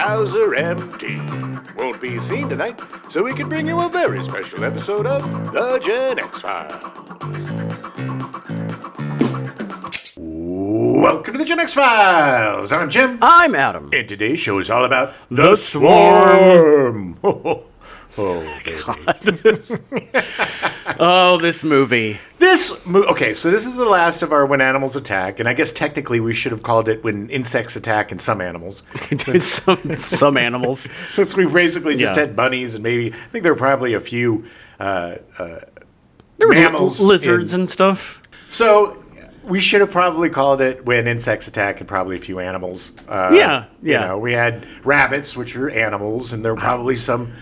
cows are empty. Won't be seen tonight, so we can bring you a very special episode of The Gen X-Files. Welcome to The Gen X-Files. I'm Jim. I'm Adam. And today's show is all about The Swarm. God. Oh, this movie. Okay, so this is the last of our When Animals Attack, and I guess technically we should have called it When Insects Attack and Some Animals. some animals. Since we basically just had bunnies and maybe, I think there were probably a few mammals. Lizards and stuff. So we should have probably called it When Insects Attack and probably a few animals. Yeah. You know, we had rabbits, which are animals, and there were probably some...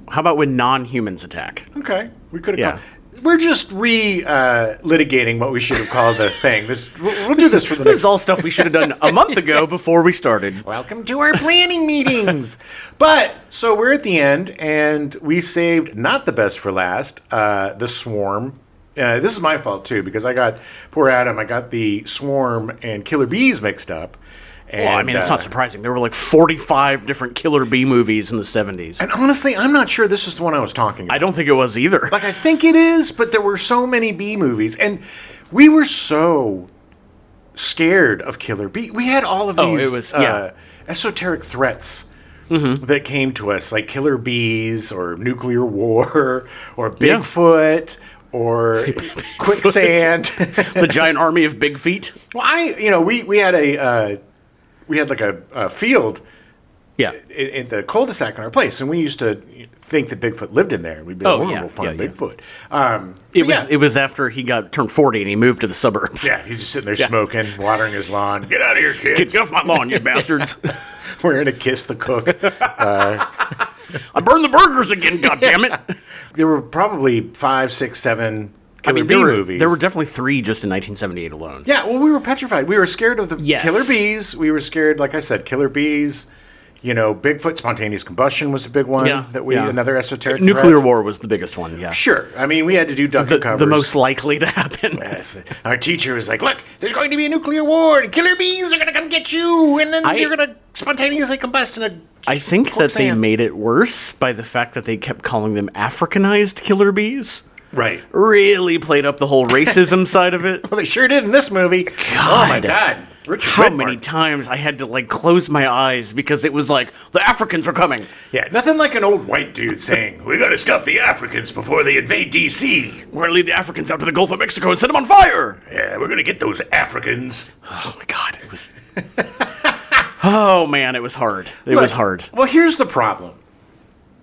How about when non-humans attack? Okay, we could have called... We're just litigating what we should have called the thing. We'll do this for the next... This is all stuff we should have done a month ago before we started. Welcome to our planning meetings. But, so we're at the end, and we saved not the best for last, The Swarm. This is my fault, too, because poor Adam, I got The Swarm and Killer Bees mixed up. And, well, I mean, it's not surprising. There were like 45 different Killer Bee movies in the 70s. And honestly, I'm not sure this is the one I was talking about. I don't think it was either. Like, I think it is, but there were so many bee movies. And we were so scared of Killer Bee. We had all of these esoteric threats that came to us, like killer bees or nuclear war or Bigfoot. Or quicksand. The giant army of big feet. Well, we had like a field in the cul-de-sac in our place, and we used to think that Bigfoot lived in there. We'd be like, we'll find Bigfoot. It was after he turned 40 and he moved to the suburbs. Yeah, he's just sitting there smoking, watering his lawn. Get out of here, kids. Get off my lawn, you bastards. We're going to kiss the cook. I burned the burgers again, goddammit. There were probably 5, 6, 7 Killer Bee movies. There were definitely 3 just in 1978 alone. Yeah, well, we were petrified. We were scared of the Killer Bees. We were scared, like I said, Killer Bees. You know, Bigfoot, spontaneous combustion was a big one. Another esoteric Nuclear threat. War was the biggest one, yeah. Sure. I mean, we had to do duck and covers. The most likely to happen. Yes. Our teacher was like, look, there's going to be a nuclear war, and killer bees are going to come get you, and then you're going to spontaneously combust in a I think that they made it worse by the fact that they kept calling them Africanized killer bees. Right. Really played up the whole racism side of it. Well, they sure did in this movie. God. Oh, my God. How many times I had to, close my eyes because it was like, the Africans are coming. Yeah, nothing like an old white dude saying, we got to stop the Africans before they invade D.C. We're going to lead the Africans out to the Gulf of Mexico and set them on fire. Yeah, we're going to get those Africans. Oh, my God. It was... Oh, man, it was hard. It was hard. Well, here's the problem.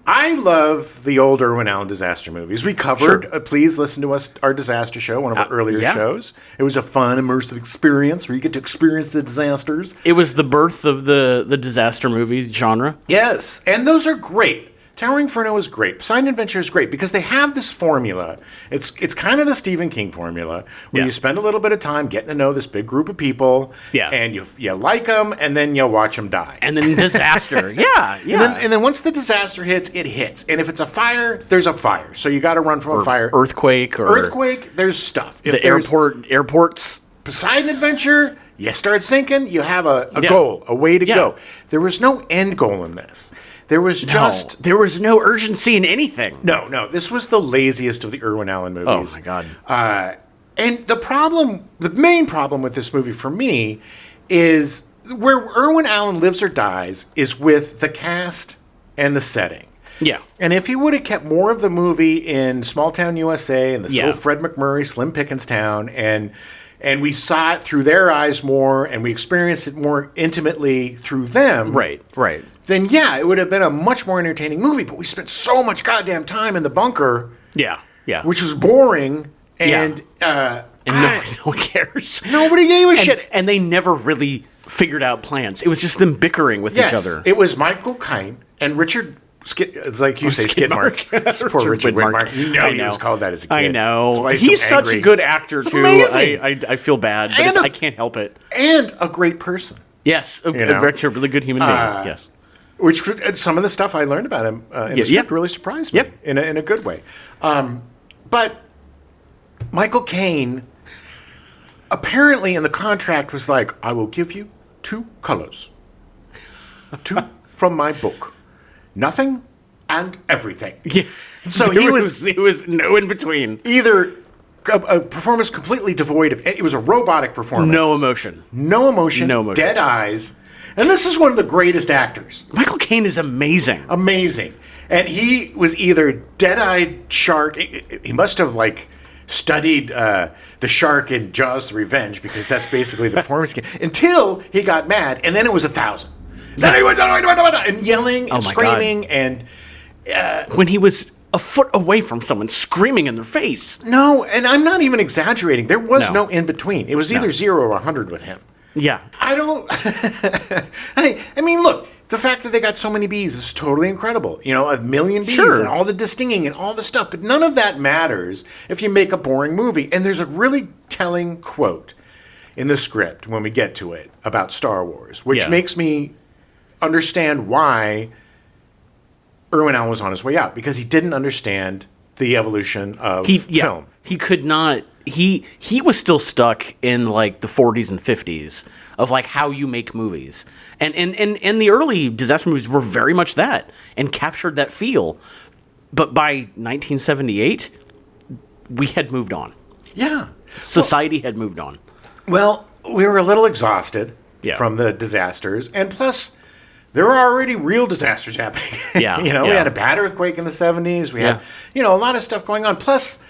I love the old Irwin Allen disaster movies. We covered, please listen to our disaster show, one of our earlier shows. It was a fun, immersive experience where you get to experience the disasters. It was the birth of the disaster movies genre. Yes, and those are great. Towering Inferno is great. Poseidon Adventure is great because they have this formula. It's kind of the Stephen King formula where you spend a little bit of time getting to know this big group of people, and you like them, and then you watch them die. And then disaster, And then once the disaster hits, it hits. And if it's a fire, there's a fire. So you got to run from a fire. Earthquake. There's stuff. If airports. Poseidon Adventure, you start sinking, you have a goal, a way to go. There was no end goal in this. There was no urgency in anything. No. This was the laziest of the Irwin Allen movies. Oh, my God. And the main problem with this movie for me is where Irwin Allen lives or dies is with the cast and the setting. Yeah. And if he would have kept more of the movie in small town USA and this little Fred MacMurray, Slim Pickens town, and we saw it through their eyes more and we experienced it more intimately through them. Right. Then it would have been a much more entertaining movie. But we spent so much goddamn time in the bunker. Yeah. Which was boring. And no one cares. Nobody gave a shit. And they never really figured out plans. It was just them bickering with each other. It was Michael Caine and Richard it's like you say Skidmark. Poor Richard Widmark. You know he was called that as a kid. I know. He's so such a good actor, too. Amazing. I feel bad, but I can't help it. And a great person. Yes. A really good human being. Yes. Which some of the stuff I learned about him in the script really surprised me in a good way. But Michael Caine apparently in the contract was like, I will give you 2 colors. 2 from my book. Nothing and everything. Yeah. So it was no in between. Either a performance completely devoid of... It was a robotic performance. No emotion. No emotion. Dead eyes. And this is one of the greatest actors. Michael Caine is amazing. Amazing. And he was either dead-eyed shark. He must have, studied the shark in Jaws: The Revenge, because that's basically the performance until he got mad, and then it was 1,000. Then he went and yelling and screaming. God. And when he was a foot away from someone screaming in their face. No, and I'm not even exaggerating. There was no in-between. It was either 0 or 100 with him. Yeah. I don't... I mean, look, the fact that they got so many Bs is totally incredible. 1 million Bs and all the distinging and all the stuff. But none of that matters if you make a boring movie. And there's a really telling quote in the script when we get to it about Star Wars, which makes me understand why Irwin Allen was on his way out. Because he didn't understand the evolution of film. He could not... He was still stuck in the 40s and 50s of how you make movies, and the early disaster movies were very much that and captured that feel. But by 1978, we had moved on. Yeah, society had moved on. Well, we were a little exhausted from the disasters, and plus, there were already real disasters happening. Yeah, we had a bad earthquake in the 70s. We had a lot of stuff going on. Plus,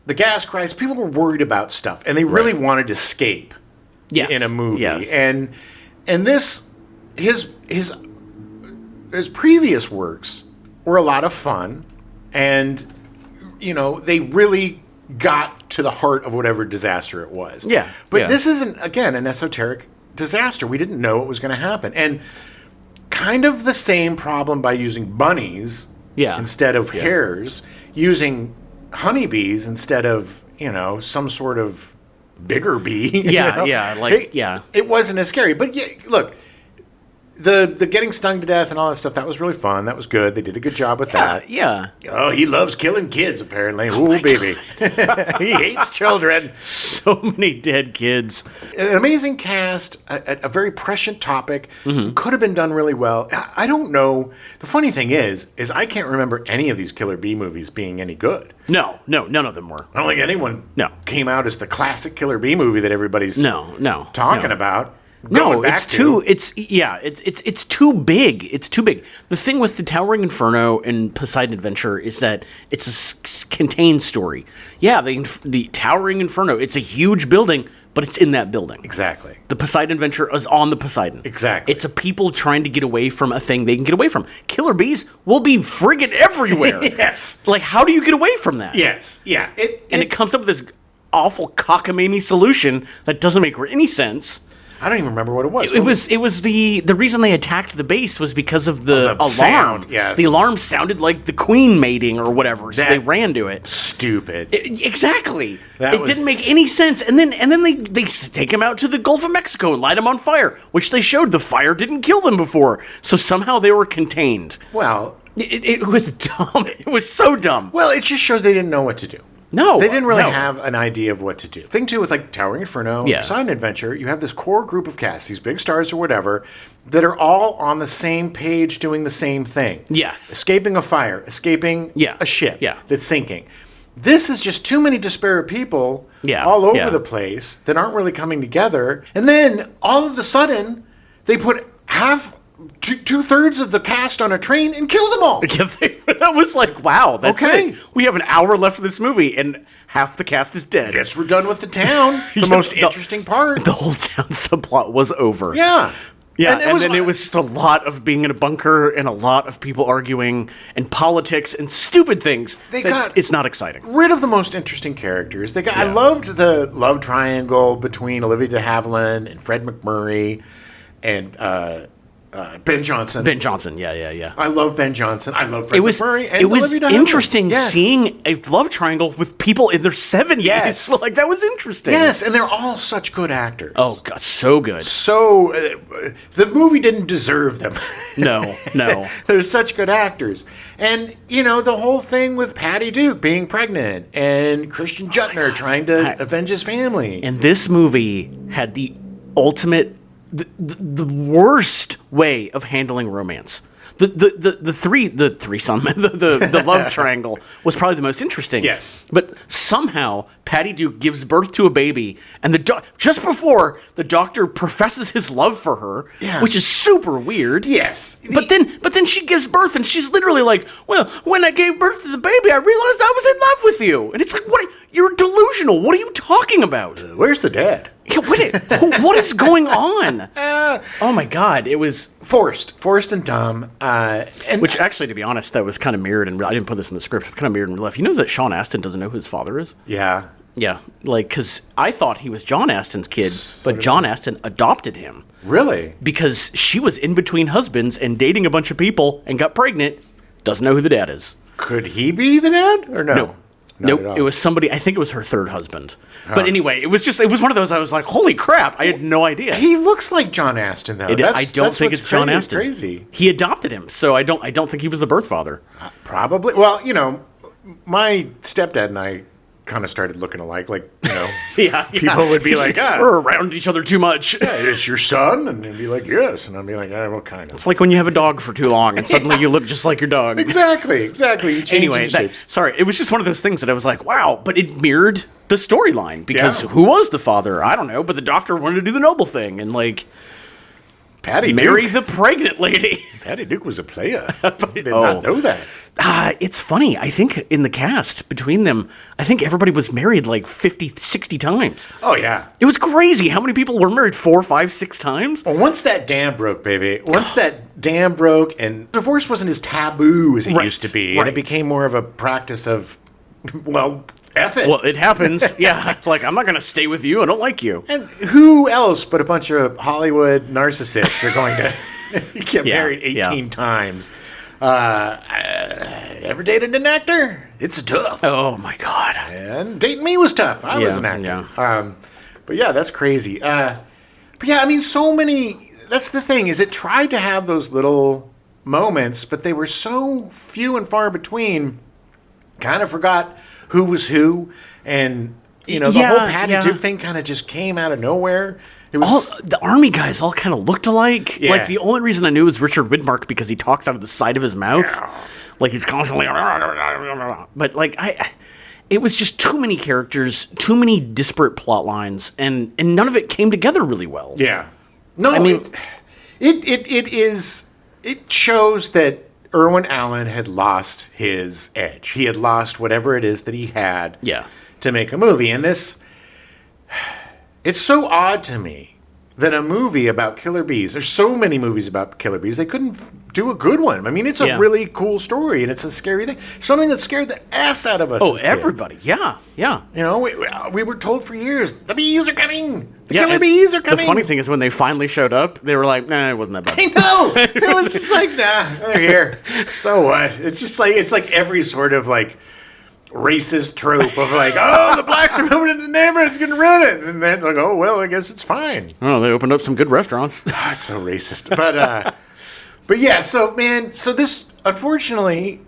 the gas crisis, people were worried about stuff, and they really wanted to escape in a movie. Yes. And this, his previous works were a lot of fun, and, they really got to the heart of whatever disaster it was. Yeah. But this isn't, again, an esoteric disaster. We didn't know what was going to happen. And kind of the same problem by using bunnies instead of hares, using honeybees instead of, some sort of bigger bee. It wasn't as scary. But look, the getting stung to death and all that stuff, that was really fun. That was good. They did a good job with that. Yeah. Oh, he loves killing kids, apparently. Oh, baby. He hates children. So many dead kids. An amazing cast, a very prescient topic. Could have been done really well. I don't know. The funny thing is I can't remember any of these Killer Bee movies being any good. No, none of them were. I don't think anyone came out as the classic Killer Bee movie that everybody's talking about. No, it's too big. It's too big. The thing with the Towering Inferno and Poseidon Adventure is that it's a contained story. Yeah, the Towering Inferno, it's a huge building, but it's in that building. Exactly. The Poseidon Adventure is on the Poseidon. Exactly. It's a people trying to get away from a thing they can get away from. Killer bees will be friggin' everywhere. Yes. How do you get away from that? Yes. Yeah. It comes up with this awful cockamamie solution that doesn't make any sense. I don't even remember what it was. It was the reason they attacked the base was because of the alarm. Sound, yes. The alarm sounded like the queen mating or whatever, so they ran to it. Stupid. Exactly. Didn't make any sense. And then they take him out to the Gulf of Mexico and light him on fire, which they showed the fire didn't kill them before. So somehow they were contained. Well, it was dumb. It was so dumb. Well, it just shows they didn't know what to do. No. They didn't really have an idea of what to do. Thing too with Towering Inferno, Poseidon Adventure, you have this core group of cast, these big stars or whatever, that are all on the same page doing the same thing. Yes. Escaping a fire, escaping a ship that's sinking. This is just too many disparate people all over the place that aren't really coming together. And then all of a sudden, they put two-thirds of the cast on a train and kill them all. That was wow, that's it. We have an hour left of this movie, and half the cast is dead. Guess we're done with the town. The most interesting part. The whole town subplot was over. Yeah. Yeah, and then it was just a lot of being in a bunker and a lot of people arguing and politics and stupid things. It's not exciting. Rid of the most interesting characters. I loved the love triangle between Olivia de Havilland and Fred MacMurray and Ben Johnson. Ben Johnson, yeah. I love Ben Johnson. I love Fred MacMurray. And it was Olivia de Havilland. Interesting seeing a love triangle with people in their 70s. Yes. That was interesting. Yes, and they're all such good actors. Oh, God, so good. So, the movie didn't deserve them. No. They're such good actors. And, the whole thing with Patty Duke being pregnant and Christian Jutner trying to avenge his family. And this movie had the ultimate the worst way of handling romance. The threesome, the love triangle was probably the most interesting. Yes. But somehow Patty Duke gives birth to a baby, and just before the doctor professes his love for her, which is super weird. Yes. But then she gives birth, and she's literally like, "Well, when I gave birth to the baby, I realized I was in love with you." And it's like, "What? You're delusional. What are you talking about? Where's the dad?" Yeah, what is going on? Oh my God! It was forced and dumb. Which actually, to be honest, that was kind of mirrored, and I didn't put this in the script. Kind of mirrored in real life. You know that Sean Astin doesn't know who his father is? Yeah. Yeah, like, because I thought he was John Astin's kid, but John Astin adopted him. Really? Because she was in between husbands and dating a bunch of people and got pregnant. Doesn't know who the dad is. Could he be the dad or no? No. Nope, it was somebody. I think it was her third husband. Huh. But anyway, it was one of those. I was like, "Holy crap!" I had no idea. He looks like John Astin, though. I don't think it's John Astin. Crazy. He adopted him, so I don't think he was the birth father. Probably. Well, my stepdad and I kind of started looking alike. Like, people would be like, "We're around each other too much." Yeah, is your son? And they'd be like, "Yes," and I'd be like, "What kind of?" It's like when you have a dog for too long and suddenly you look just like your dog. Exactly. Anyway, sorry, it was just one of those things that I was like, "Wow!" But it mirrored the storyline because who was the father? I don't know, but the doctor wanted to do the noble thing and like marry the pregnant lady. Patty Duke was a player. I did not know that. It's funny. I think in the cast, between them, I think everybody was married like 50, 60 times. Oh, yeah. It was crazy. How many people were married 4, 5, 6 times? Well, once that dam broke, baby. Once that dam broke and divorce wasn't as taboo as it used to be. Right. And it became more of a practice of, ethic. Well, it happens. Yeah. Like, I'm not going to stay with you. I don't like you. And who else but a bunch of Hollywood narcissists are going to get married 18 times? Ever dated an actor? It's tough. Oh my God! And dating me was tough. I was an actor. Yeah. But yeah, that's crazy. But yeah, I mean, so many. That's the thing. Is it tried to have those little moments, but they were so few and far between. Kind of forgot who was who, and the whole Patty Duke thing kind of just came out of nowhere. It was the army guys all kind of looked alike. Yeah. Like the only reason I knew was Richard Widmark because he talks out of the side of his mouth, like he's constantly. But like it was just too many characters, too many disparate plot lines, and none of it came together really well. Yeah, no, I mean, it shows that Irwin Allen had lost his edge. He had lost whatever it is that he had. To make a movie, and this. It's so odd to me that a movie about killer bees, there's so many movies about killer bees, they couldn't do a good one. I mean, it's a really cool story, and it's a scary thing. Something that scared the ass out of us. Oh, everybody. Yeah. We were told for years, the bees are coming. The killer bees are coming. The funny thing is when they finally showed up, they were like, nah, it wasn't that bad. I know. It was just like, nah, they're here. So what? It's just like, it's like every sort of like, racist trope of like, the blacks are moving into the neighborhood, it's going to ruin it. And then like, well, I guess it's fine. Oh, they opened up some good restaurants. It's so racist. But yeah, so this, unfortunately,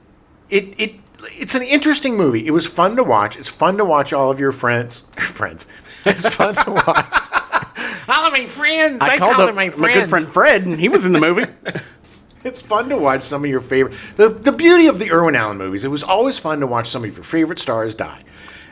it's an interesting movie. It was fun to watch. It's fun to watch all of your friends. It's fun to watch. All of my friends. I called up my good friend Fred, and he was in the movie. It's fun to watch some of your favorite. The beauty of the Irwin Allen movies, it was always fun to watch some of your favorite stars die.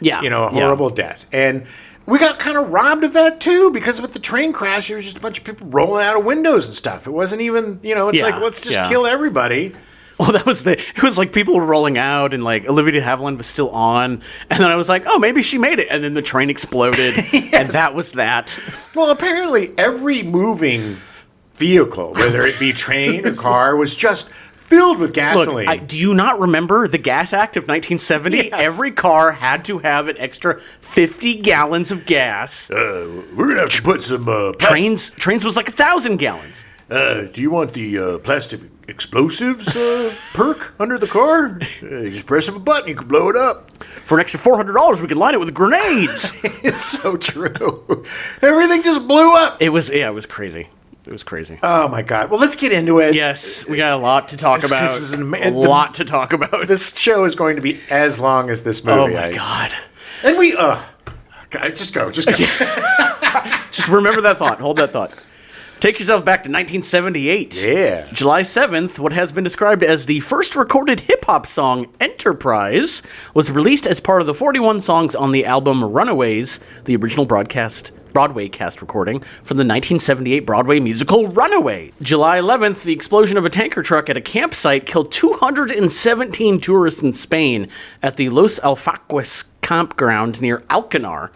Yeah. A horrible death. And we got kind of robbed of that too, because with the train crash, there was just a bunch of people rolling out of windows and stuff. It wasn't even, it's like, let's just kill everybody. Well, it was like people were rolling out and like Olivia de Havilland was still on. And then I was like, oh, maybe she made it. And then the train exploded. And that was that. Well, apparently every moving vehicle, whether it be train or car, was just filled with gasoline. Look, do you not remember the Gas Act of 1970? Yes. Every car had to have an extra 50 gallons of gas. We're going to have to put some... Trains was like 1,000 gallons. Do you want the plastic explosives perk under the car? Just press a button, you can blow it up. For an extra $400, we can line it with grenades. It's so true. Everything just blew up. It was crazy. It was crazy. Oh, my God. Well, let's get into it. Yes, we got a lot to talk about. A lot to talk about. This show is going to be as long as this movie. Oh, my God. And God, just go. Just remember that thought. Hold that thought. Take yourself back to 1978. Yeah. July 7th, what has been described as the first recorded hip-hop song, Enterprise, was released as part of the 41 songs on the album Runaways, the original Broadway cast recording from the 1978 Broadway musical Runaway. July 11th, the explosion of a tanker truck at a campsite killed 217 tourists in Spain at the Los Alfaques campground near Alcanar.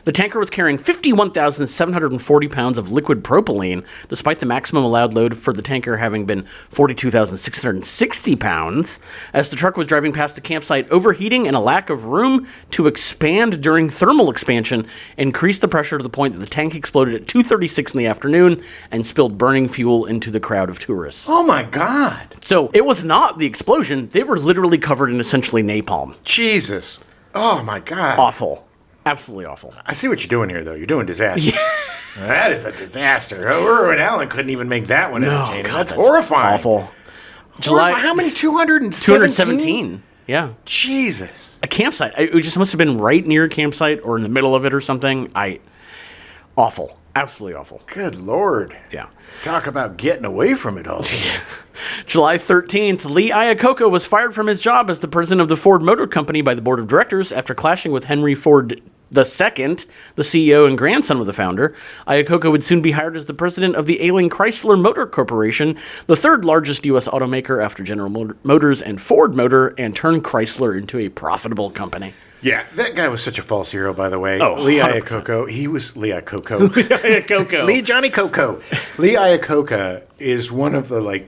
The tanker was carrying 51,740 pounds of liquid propylene, despite the maximum allowed load for the tanker having been 42,660 pounds. As the truck was driving past the campsite, overheating and a lack of room to expand during thermal expansion increased the pressure to the point that the tank exploded at 2:36 in the afternoon and spilled burning fuel into the crowd of tourists. Oh my God. So it was not the explosion. They were literally covered in essentially napalm. Jesus. Oh my God. Awful. Absolutely awful. I see what you're doing here, though. You're doing disasters. Yeah. That is a disaster. Irwin Allen couldn't even make that one entertaining. God, that's horrifying. Awful. July. How many? 217? 217. Yeah. Jesus. A campsite. It just must have been right near a campsite or in the middle of it or something. Awful. Absolutely awful. Good Lord. Yeah. Talk about getting away from it all. July 13th, Lee Iacocca was fired from his job as the president of the Ford Motor Company by the board of directors after clashing with Henry Ford II, the CEO and grandson of the founder. Iacocca would soon be hired as the president of the ailing Chrysler Motor Corporation, the third largest U.S. automaker after General Motors and Ford Motor, and turned Chrysler into a profitable company. Yeah, that guy was such a false hero, by the way. Oh, Lee Iacocca. He was Lee Iacocca. Lee Iacocca. Lee Johnny Coco. Lee Iacocca is one of the,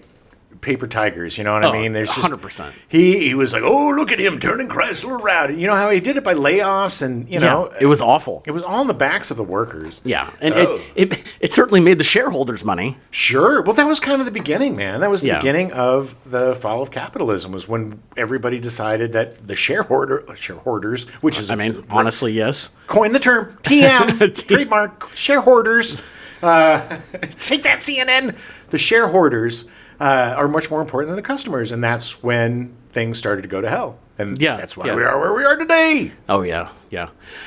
paper tigers, you know what I mean? There's 100%. He was like, oh, look at him turning Chrysler around. You know how he did it by layoffs and, you know. It was awful. It was all in the backs of the workers. Yeah, and it certainly made the shareholders money. Sure. Well, that was kind of the beginning, man. That was the beginning of the fall of capitalism, was when everybody decided that the shareholders, which is... honestly, yes. Coin the term. TM. Trademark. Shareholders. Take that, CNN. The shareholders are much more important than the customers, and that's when things started to go to hell. And that's why we are where we are today. Oh, yeah.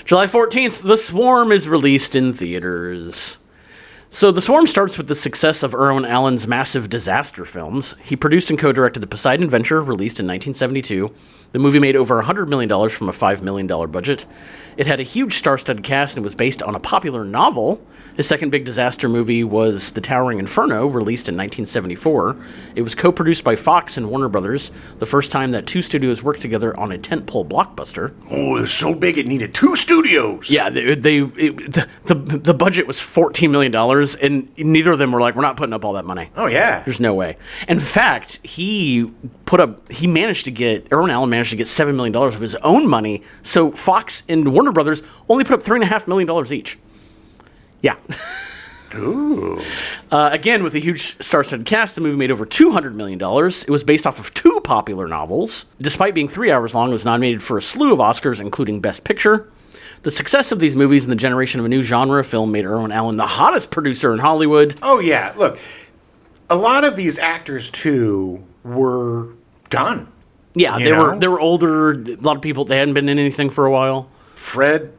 July 14th, The Swarm is released in theaters. So The Swarm starts with the success of Irwin Allen's massive disaster films. He produced and co-directed The Poseidon Adventure, released in 1972. The movie made over $100 million from a $5 million budget. It had a huge star-studded cast and was based on a popular novel. His second big disaster movie was The Towering Inferno, released in 1974. It was co-produced by Fox and Warner Brothers, the first time that two studios worked together on a tentpole blockbuster. Oh, it was so big it needed two studios. Yeah, the budget was $14 million, and neither of them were like, we're not putting up all that money. Oh, yeah. There's no way. In fact, Irwin Allen managed to get $7 million of his own money, so Fox and Warner Brothers only put up $3.5 million each. Yeah. Ooh. Again, with a huge star-studded cast, the movie made over $200 million. It was based off of two popular novels. Despite being 3 hours long, it was nominated for a slew of Oscars, including Best Picture. The success of these movies and the generation of a new genre of film made Irwin Allen the hottest producer in Hollywood. Oh, yeah. Look, a lot of these actors, too, were done. Yeah, they were older. A lot of people, they hadn't been in anything for a while. Fred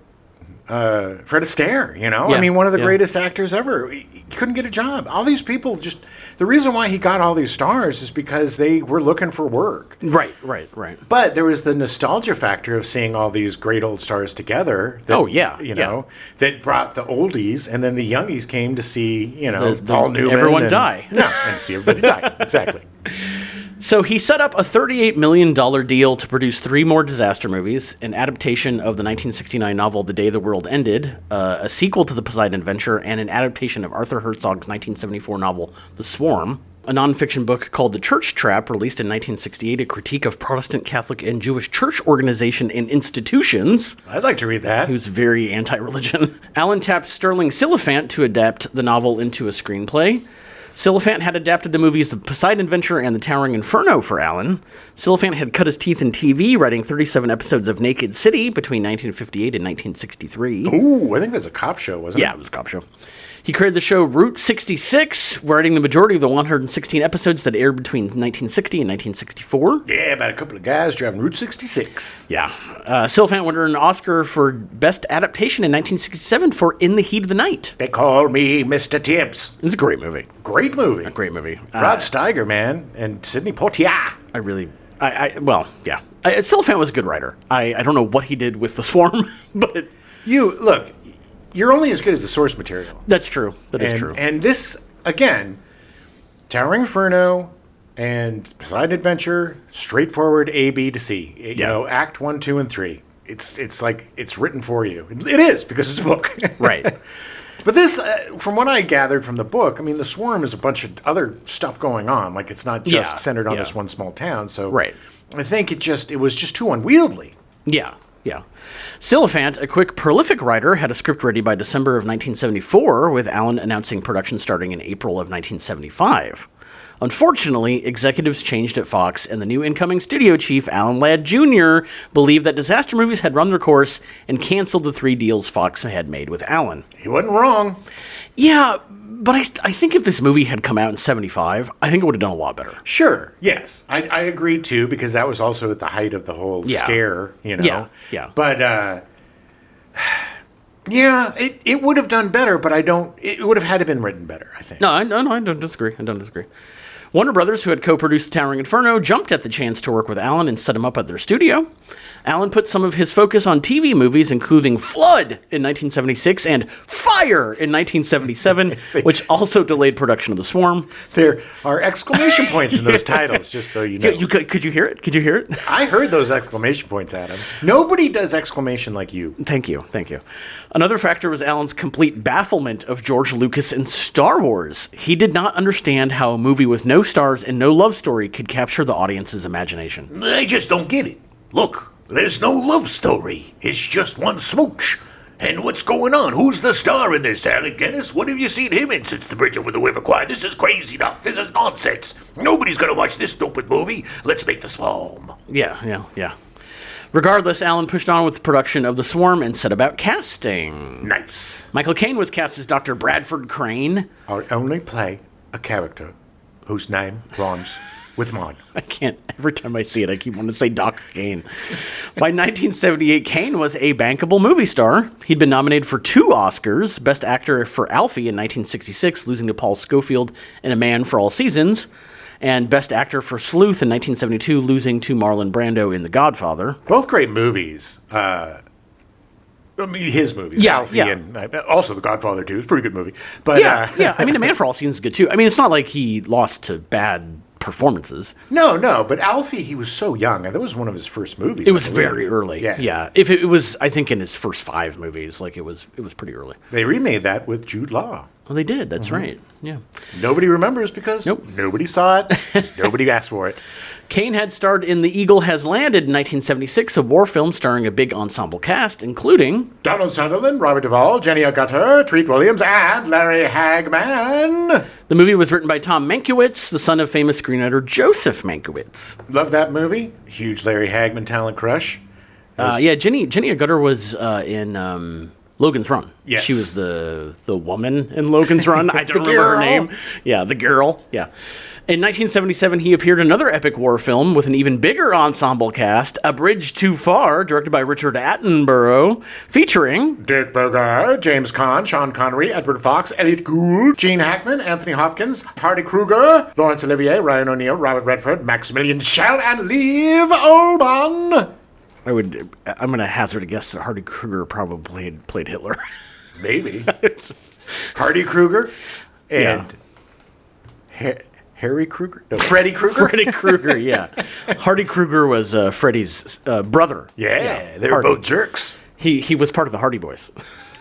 Astaire, you know? Yeah, one of the greatest actors ever. He couldn't get a job. All these people the reason why he got all these stars is because they were looking for work. Right. But there was the nostalgia factor of seeing all these great old stars together. That, that brought the oldies, and then the youngies came to see, Paul Newman. Everyone die. No, and see everybody die. Exactly. So he set up a $38 million deal to produce 3 more disaster movies, an adaptation of the 1969 novel The Day the World Ended, a sequel to The Poseidon Adventure, and an adaptation of Arthur Herzog's 1974 novel The Swarm, a nonfiction book called The Church Trap, released in 1968, a critique of Protestant, Catholic, and Jewish church organization and institutions. I'd like to read that. He was very anti-religion. Allen tapped Sterling Siliphant to adapt the novel into a screenplay. Siliphant had adapted the movies The Poseidon Adventure and The Towering Inferno for Allen. Siliphant had cut his teeth in TV, writing 37 episodes of Naked City between 1958 and 1963. Ooh, I think that's a cop show, wasn't it? Yeah, it was a cop show. He created the show Route 66, writing the majority of the 116 episodes that aired between 1960 and 1964. Yeah, about a couple of guys driving Route 66. Yeah. Silphant won an Oscar for Best Adaptation in 1967 for In the Heat of the Night. They call me Mr. Tibbs. It was a great movie. Great movie. A great movie. Rod Steiger, man, and Sidney Poitier. Silphant was a good writer. I don't know what he did with The Swarm, but... Look, you're only as good as the source material. That's true. That is true. And this, again, Towering Inferno and Poseidon Adventure, straightforward A, B to C. You know, Act 1, 2, and 3. It's like it's written for you. It is, because it's a book. Right. But this, from what I gathered from the book, I mean, The Swarm is a bunch of other stuff going on. Like, it's not just centered on this one small town. So right. I think it was just too unwieldy. Yeah. Yeah. Silphant, a quick, prolific writer, had a script ready by December of 1974, with Allen announcing production starting in April of 1975. Unfortunately, executives changed at Fox, and the new incoming studio chief, Alan Ladd Jr., believed that disaster movies had run their course and canceled the 3 deals Fox had made with Allen. He wasn't wrong. Yeah, but I think if this movie had come out in 75, I think it would have done a lot better. Sure, yes. I agree, too, because that was also at the height of the whole scare, you know. Yeah. But, it would have done better, but it would have had to been written better, I think. No, I don't disagree. Warner Brothers, who had co-produced Towering Inferno, jumped at the chance to work with Allen and set him up at their studio. Allen put some of his focus on TV movies, including Flood in 1976 and Fire in 1977, which also delayed production of The Swarm. There are exclamation points in those titles, just so you know. Could you hear it? I heard those exclamation points, Adam. Nobody does exclamation like you. Thank you. Another factor was Allen's complete bafflement of George Lucas and Star Wars. He did not understand how a movie with no stars and no love story could capture the audience's imagination. I just don't get it. Look, there's no love story. It's just one smooch. And what's going on? Who's the star in this? Alec Guinness? What have you seen him in since The Bridge Over the River Kwai? This is crazy, Doc. This is nonsense. Nobody's gonna watch this stupid movie. Let's make The Swarm. Yeah. Regardless, Allen pushed on with the production of The Swarm and set about casting. Nice. Michael Caine was cast as Dr. Bradford Crane. I'll only play a character whose name rhymes with mine. I can't. Every time I see it, I keep wanting to say Dr. Caine. By 1978, Caine was a bankable movie star. He'd been nominated for 2 Oscars, Best Actor for Alfie in 1966, losing to Paul Scofield in A Man for All Seasons, and Best Actor for Sleuth in 1972, losing to Marlon Brando in The Godfather. Both great movies. His movies. Alfie and also The Godfather, too. It's a pretty good movie. But, I mean, A Man for All Seasons is good, too. I mean, it's not like he lost to bad performances. No, but Alfie, he was so young. That was one of his first movies. It was very early. Yeah. If it was, I think, in his first 5 movies, like it was pretty early. They remade that with Jude Law. Oh, they did. That's right. Yeah. Nobody remembers because nobody saw it. Nobody asked for it. Caine had starred in The Eagle Has Landed in 1976, a war film starring a big ensemble cast, including Donald Sutherland, Robert Duvall, Jenny Agutter, Treat Williams, and Larry Hagman. The movie was written by Tom Mankiewicz, the son of famous screenwriter Joseph Mankiewicz. Love that movie. Huge Larry Hagman talent crush. Jenny Agutter was in Logan's Run. Yes. She was the woman in Logan's Run. I don't remember her name. Yeah, the girl. Yeah. In 1977, he appeared in another epic war film with an even bigger ensemble cast, A Bridge Too Far, directed by Richard Attenborough, featuring Dick Berger, James Caan, Sean Connery, Edward Fox, Elliot Gould, Gene Hackman, Anthony Hopkins, Hardy Kruger, Laurence Olivier, Ryan O'Neal, Robert Redford, Maximilian Schell, and Liv Ullmann. I'm going to hazard a guess that Hardy Kruger probably played Hitler. Maybe. Hardy Kruger and Harry Kruger? No, Freddy Krueger? Freddy Krueger, yeah. Hardy Kruger was Freddy's brother. Yeah, they were both jerks. He was part of the Hardy Boys.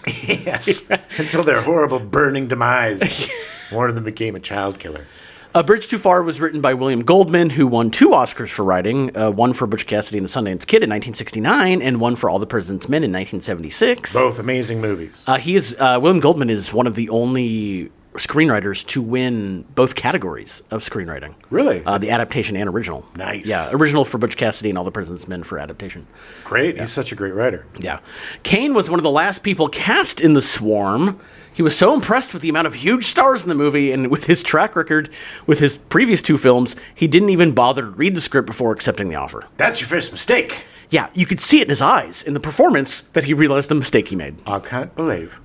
Yes, until their horrible burning demise. One of them became a child killer. A Bridge Too Far was written by William Goldman, who won 2 Oscars for writing, one for Butch Cassidy and the Sundance Kid in 1969, and one for All the President's Men in 1976. Both amazing movies. William Goldman is one of the only screenwriters to win both categories of screenwriting. Really? The adaptation and original. Nice. Yeah, original for Butch Cassidy and All the President's Men for adaptation. Great. Yeah. He's such a great writer. Yeah. Caine was one of the last people cast in The Swarm. He was so impressed with the amount of huge stars in the movie and with his track record with his previous 2 films, he didn't even bother to read the script before accepting the offer. That's your first mistake. Yeah, you could see it in his eyes, in the performance, that he realized the mistake he made. I can't believe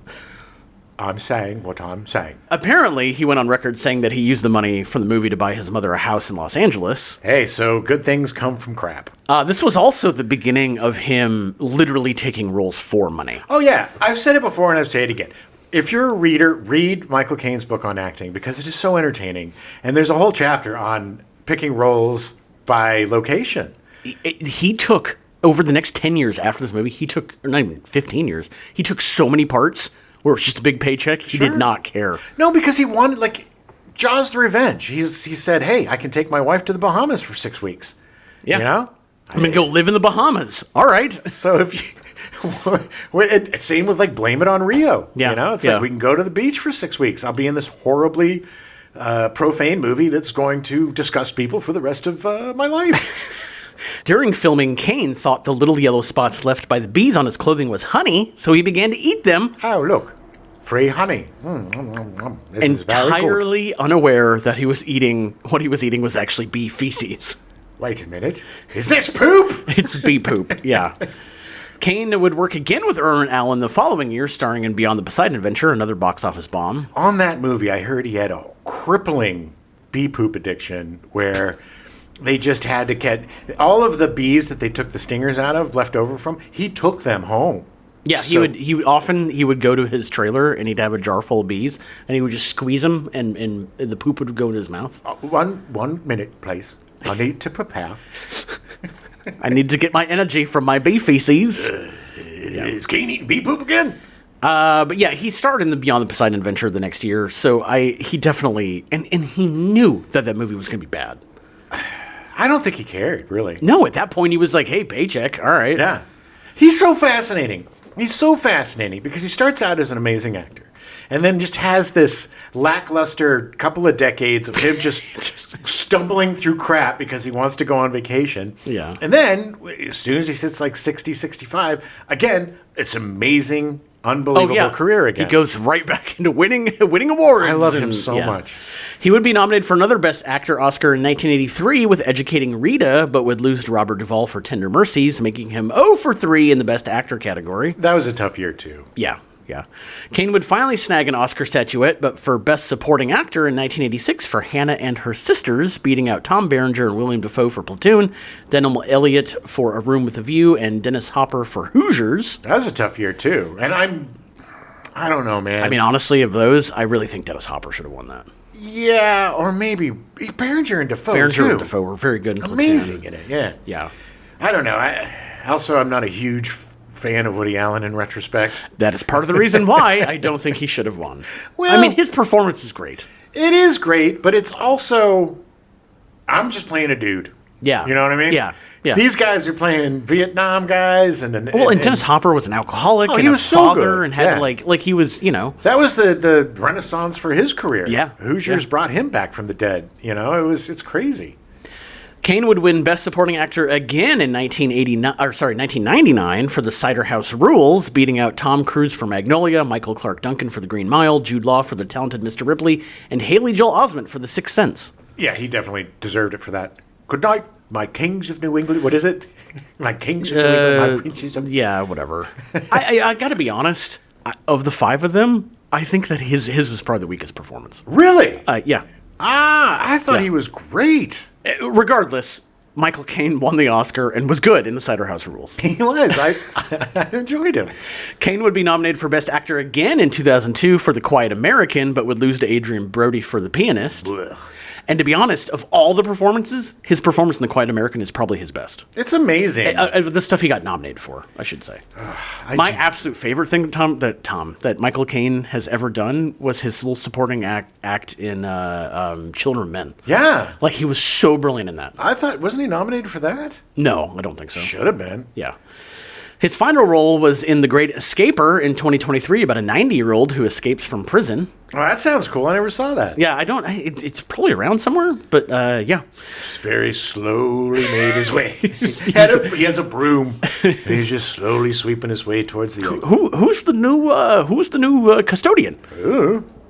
I'm saying what I'm saying. Apparently, he went on record saying that he used the money from the movie to buy his mother a house in Los Angeles. Hey, so good things come from crap. This was also the beginning of him literally taking roles for money. Oh, yeah. I've said it before and I'll say it again. If you're a reader, read Michael Caine's book on acting because it is so entertaining. And there's a whole chapter on picking roles by location. He took, over the next 10 years after this movie, or not even 15 years, he took so many parts where it was just a big paycheck. He did not care. No, because he wanted, like, Jaws the Revenge. He said, hey, I can take my wife to the Bahamas for 6 weeks. Yeah. You know? I'm going to go live in the Bahamas. All right. So if you... Same with, like, Blame It on Rio. Yeah. You know? It's like, we can go to the beach for 6 weeks. I'll be in this horribly profane movie that's going to disgust people for the rest of my life. During filming, Caine thought the little yellow spots left by the bees on his clothing was honey, so he began to eat them. Oh, look. Free honey. This entirely unaware that what he was eating was actually bee feces. Wait a minute. Is this poop? It's bee poop, yeah. Caine would work again with Irwin Allen the following year, starring in Beyond the Poseidon Adventure, another box office bomb. On that movie, I heard he had a crippling bee poop addiction where they just had to get all of the bees that they took the stingers out of, left over from, he took them home. Yeah, he would go to his trailer and he'd have a jar full of bees and he would just squeeze them and the poop would go in his mouth. 1 minute, please. I need to prepare. I need to get my energy from my bee feces. Is Caine eating bee poop again? But yeah, he starred in the Beyond the Poseidon Adventure the next year, so he definitely and he knew that movie was going to be bad. I don't think he cared, really. No, at that point he was like, hey, paycheck, all right. Yeah. He's so fascinating. He's so fascinating because he starts out as an amazing actor and then just has this lackluster couple of decades of him just stumbling through crap because he wants to go on vacation. Yeah. And then as soon as he hits like 60, 65, again, it's amazing, unbelievable career again. He goes right back into winning awards. I love him so much. He would be nominated for another Best Actor Oscar in 1983 with Educating Rita, but would lose to Robert Duvall for Tender Mercies, making him 0 for 3 in the Best Actor category. That was a tough year, too. Yeah. Caine would finally snag an Oscar statuette, but for Best Supporting Actor in 1986 for Hannah and Her Sisters, beating out Tom Berenger and William Dafoe for Platoon, Denholm Elliott for A Room with a View, and Dennis Hopper for Hoosiers. That was a tough year, too. And I don't know, man. I mean, honestly, of those, I really think Dennis Hopper should have won that. Yeah, or maybe Berenger and Dafoe, Berenger and Dafoe were very good in Platoon. Amazing in it, yeah. Yeah. I don't know. I'm not a huge fan of Woody Allen in retrospect. That is part of the reason why I don't think he should have won. Well, I mean, his performance is great. It is great, but it's also, I'm just playing a dude. Yeah. You know what I mean? Yeah. These guys are playing Vietnam guys, and Dennis Hopper was an alcoholic and he was a father, so good. and had like he was, That was the renaissance for his career. Yeah. Hoosiers brought him back from the dead. It's crazy. Caine would win Best Supporting Actor again in 1999 for The Cider House Rules, beating out Tom Cruise for Magnolia, Michael Clark Duncan for The Green Mile, Jude Law for The Talented Mr. Ripley, and Haley Joel Osment for The Sixth Sense. Yeah, he definitely deserved it for that. Good night, my kings of New England. What is it? My kings of New England, my princes of... Yeah, whatever. I got to be honest. Of the 5 of them, I think that his was probably the weakest performance. Really? Yeah. I thought he was great. Regardless, Michael Caine won the Oscar and was good in The Cider House Rules. He was. I enjoyed him. Caine would be nominated for Best Actor again in 2002 for The Quiet American, but would lose to Adrian Brody for The Pianist. Ugh. And to be honest, of all the performances, his performance in The Quiet American is probably his best. It's amazing. The stuff he got nominated for, I should say. My absolute favorite thing that Michael Caine has ever done was his little supporting act in Children of Men. Yeah. Like, he was so brilliant in that. I thought, wasn't he nominated for that? No, I don't think so. Should have been. Yeah. His final role was in The Great Escaper in 2023, about a 90-year-old who escapes from prison. Oh, that sounds cool. I never saw that. Yeah, it's probably around somewhere, but yeah. Just very slowly made his way. He has a broom, and he's just slowly sweeping his way towards the exit. Who's the new custodian?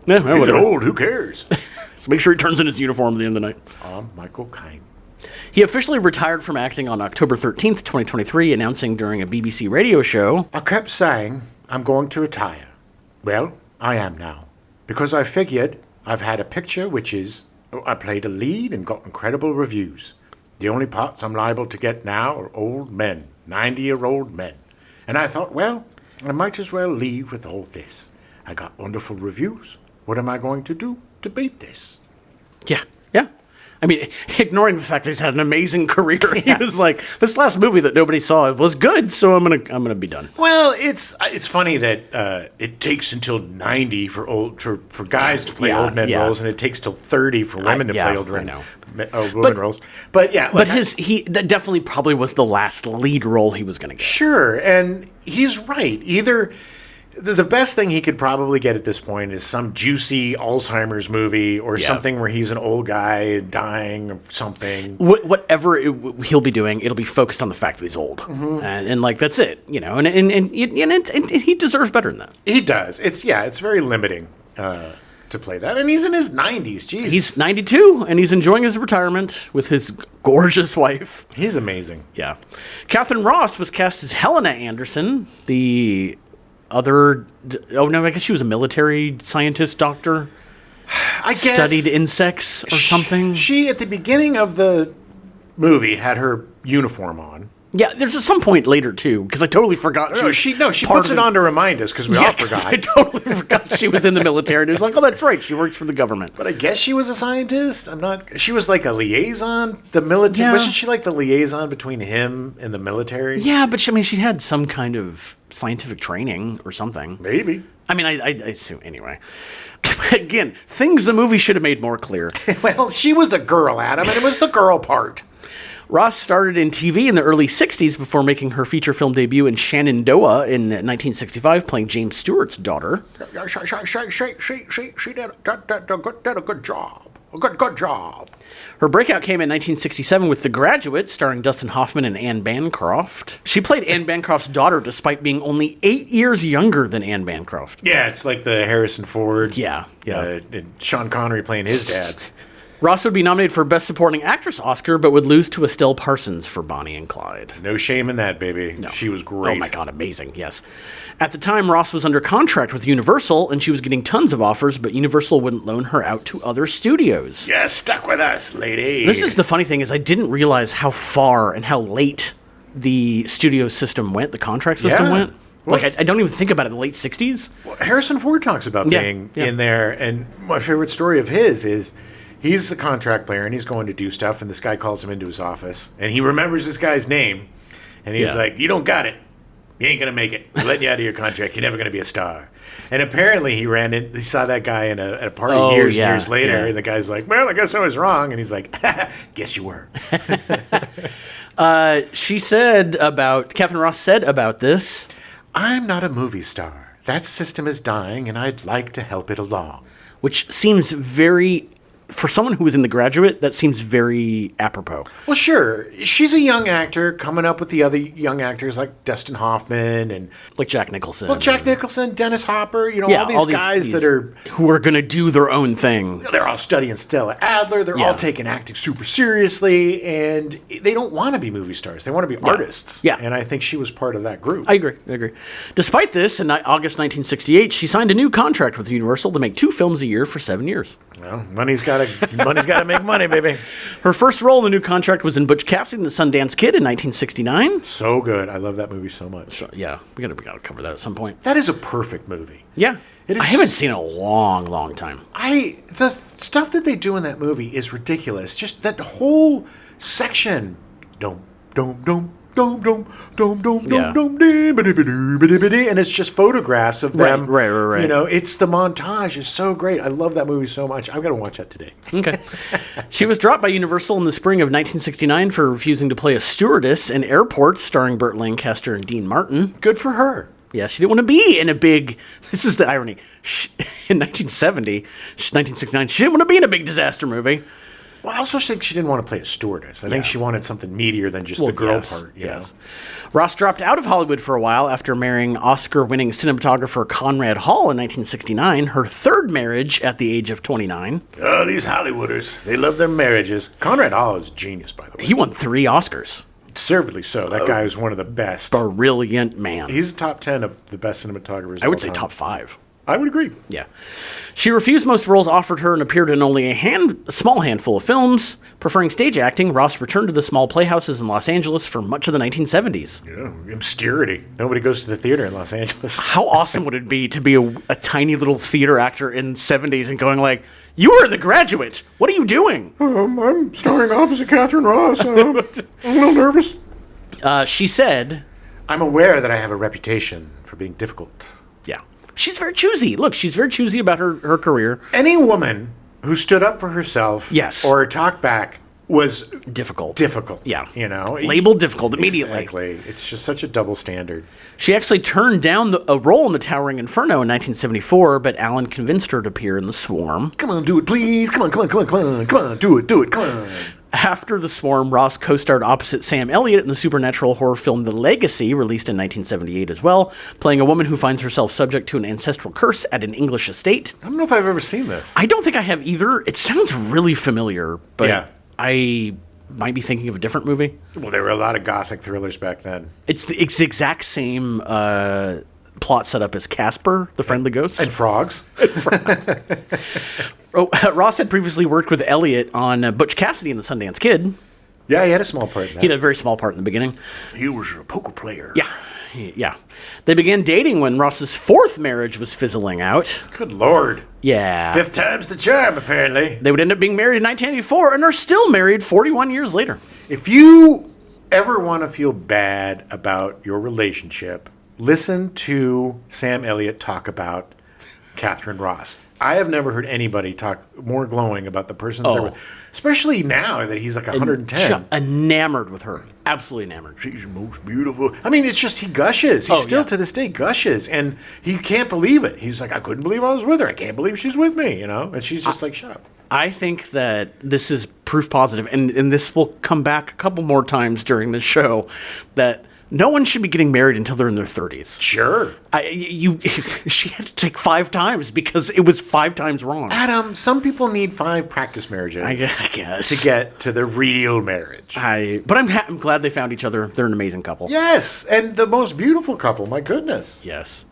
Yeah, he's old. Who cares? So make sure he turns in his uniform at the end of the night. Michael Caine. He officially retired from acting on October 13th, 2023, announcing during a BBC radio show, I kept saying, I'm going to retire. Well, I am now. Because I figured I've had a picture which is, I played a lead and got incredible reviews. The only parts I'm liable to get now are old men, 90-year-old men. And I thought, well, I might as well leave with all this. I got wonderful reviews. What am I going to do to beat this? Yeah. I mean, ignoring the fact that he's had an amazing career, he was like, this last movie that nobody saw was good, so I'm gonna be done. Well, it's funny that it takes until 90 for guys to play old men roles, and it takes till 30 for women to play old women roles. But yeah, but that definitely probably was the last lead role he was gonna get. Sure, and he's right. Either the best thing he could probably get at this point is some juicy Alzheimer's movie or something where he's an old guy dying or something. Whatever he'll be doing, it'll be focused on the fact that he's old, and like that's it, And he deserves better than that. He does. It's very limiting to play that, and he's in his 90s. Jesus, he's 92, and he's enjoying his retirement with his gorgeous wife. He's amazing. Yeah, Katharine Ross was cast as Helena Anderson, the other. Oh no, I guess she was a military scientist doctor. I guess studied insects or something. She at the beginning of the movie had her uniform on. Yeah, there's at some point later too, because I totally forgot. She puts it on to remind us because we all forgot. I totally forgot she was in the military. And it was like, oh, that's right, she works for the government. But I guess she was a scientist. She was like a liaison. The military wasn't she like the liaison between him and the military? Yeah, but she had some kind of scientific training or something. Maybe. I mean, I assume anyway. Again, things the movie should have made more clear. Well, she was a girl, Adam, and it was the girl part. Ross started in TV in the early 60s before making her feature film debut in Shenandoah in 1965, playing James Stewart's daughter. She did a good job. A good job. Her breakout came in 1967 with The Graduate, starring Dustin Hoffman and Anne Bancroft. She played Anne Bancroft's daughter despite being only 8 years younger than Anne Bancroft. Yeah, it's like the Harrison Ford. Yeah. And Sean Connery playing his dad. Ross would be nominated for Best Supporting Actress Oscar, but would lose to Estelle Parsons for Bonnie and Clyde. No shame in that, baby. No. She was great. Oh my God, amazing, yes. At the time, Ross was under contract with Universal, and she was getting tons of offers, but Universal wouldn't loan her out to other studios. Yeah, stuck with us, lady. This is the funny thing, is I didn't realize how far and how late the studio system went, the contract system went. Like, I don't even think about it in the late 60s. Well, Harrison Ford talks about being in there, and my favorite story of his is he's a contract player, and he's going to do stuff, and this guy calls him into his office, and he remembers this guy's name, and he's like, you don't got it. You ain't going to make it. We're letting you out of your contract. You're never going to be a star. And apparently he saw that guy at a party years later, and the guy's like, well, I guess I was wrong. And he's like, guess you were. Katharine Ross said about this, I'm not a movie star. That system is dying, and I'd like to help it along. Which seems very... For someone who was in The Graduate, that seems very apropos. Well, sure. She's a young actor coming up with the other young actors like Dustin Hoffman and... Like Jack Nicholson. Well, Jack Nicholson, Dennis Hopper, all these guys that are... Who are going to do their own thing. They're all studying Stella Adler. They're all taking acting super seriously, and they don't want to be movie stars. They want to be artists. Yeah. And I think she was part of that group. I agree. Despite this, in August 1968, she signed a new contract with Universal to make 2 films a year for 7 years. Well, money's got to make money, baby. Her first role in the new contract was in Butch Cassidy and the Sundance Kid in 1969. So good. I love that movie so much. So, yeah, we gotta cover that at some point. That is a perfect movie. Yeah. I haven't seen it in a long, long time. The stuff that they do in that movie is ridiculous. Just that whole section. Dum, dum, dum, and it's just photographs of them. Right. You know, it's the montage is so great. I love that movie so much. I'm going to watch that today. Okay. She was dropped by Universal in the spring of 1969 for refusing to play a stewardess in Airport, starring Burt Lancaster and Dean Martin. Good for her. Yeah, she didn't want to be in a big... This is the irony. In 1969, she didn't want to be in a big disaster movie. Well, I also think she didn't want to play a stewardess. I think she wanted something meatier than just the girl part. You know? Ross dropped out of Hollywood for a while after marrying Oscar-winning cinematographer Conrad Hall in 1969, her third marriage at the age of 29. Oh, these Hollywooders. They love their marriages. Conrad Hall is a genius, by the way. He won 3 Oscars. Deservedly so. That guy is one of the best. Brilliant man. He's top 10 of the best cinematographers. I would say top 5. I would agree. Yeah. She refused most roles offered her and appeared in only a small handful of films. Preferring stage acting, Ross returned to the small playhouses in Los Angeles for much of the 1970s. Yeah, obscurity. Nobody goes to the theater in Los Angeles. How awesome would it be to be a tiny little theater actor in the 70s and going like, you were in The Graduate. What are you doing? I'm starring opposite Katharine Ross. I'm a little nervous. She said, I'm aware that I have a reputation for being difficult. Yeah. She's very choosy. Look, she's very choosy about her career. Any woman who stood up for herself or talked back was difficult. Yeah. You know? Labeled difficult immediately. Exactly. It's just such a double standard. She actually turned down a role in the towering Inferno in 1974, but Allen convinced her to appear in The Swarm. Come on, do it, please. Come on, do it, come on. After The Swarm, Ross co-starred opposite Sam Elliott in the supernatural horror film The Legacy, released in 1978 as well, playing a woman who finds herself subject to an ancestral curse at an English estate. I don't know if I've ever seen this. I don't think I have either. It sounds really familiar, but I might be thinking of a different movie. Well, there were a lot of gothic thrillers back then. It's the exact same plot setup as Casper, the Friendly Ghost. And frogs. Ross had previously worked with Elliott on Butch Cassidy and the Sundance Kid. Yeah, he had a small part in that. He had a very small part in the beginning. He was a poker player. Yeah. They began dating when Ross's 4th marriage was fizzling out. Good Lord. Yeah. 5th time's the charm, apparently. They would end up being married in 1984 and are still married 41 years later. If you ever want to feel bad about your relationship, listen to Sam Elliott talk about Katharine Ross. I have never heard anybody talk more glowing about the person that they're with. Especially now that he's like 110. Enamored with her. Absolutely enamored. She's the most beautiful. I mean, it's just he gushes. He still to this day gushes. And he can't believe it. He's like, I couldn't believe I was with her. I can't believe she's with me, you know? And she's just like, shut up. I think that this is proof positive, and this will come back a couple more times during the show, that no one should be getting married until they're in their 30s. Sure. She had to take 5 times because it was 5 times wrong. Adam, some people need 5 practice marriages. I guess. To get to the real marriage. But I'm glad they found each other. They're an amazing couple. Yes, and the most beautiful couple. My goodness. Yes.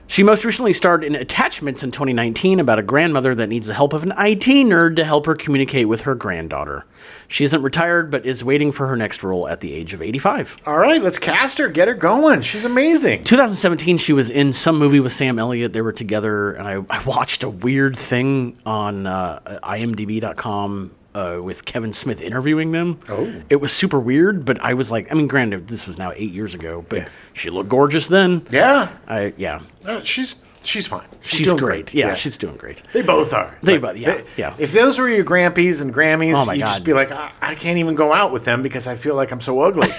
She most recently starred in Attachments in 2019 about a grandmother that needs the help of an IT nerd to help her communicate with her granddaughter. She isn't retired, but is waiting for her next role at the age of 85. All right, let's cast her. Get her going. She's amazing. 2017, she was in some movie with Sam Elliott. They were together, and I watched a weird thing on imdb.com with Kevin Smith interviewing them. Oh. It was super weird, but I was like, I mean, granted, this was now 8 years ago, but she looked gorgeous then. Yeah. She's fine. She's great. Yeah, she's doing great. They both are. They both, yeah. If those were your Grampies and Grammys, oh my you'd God. just be like, I can't even go out with them because I feel like I'm so ugly.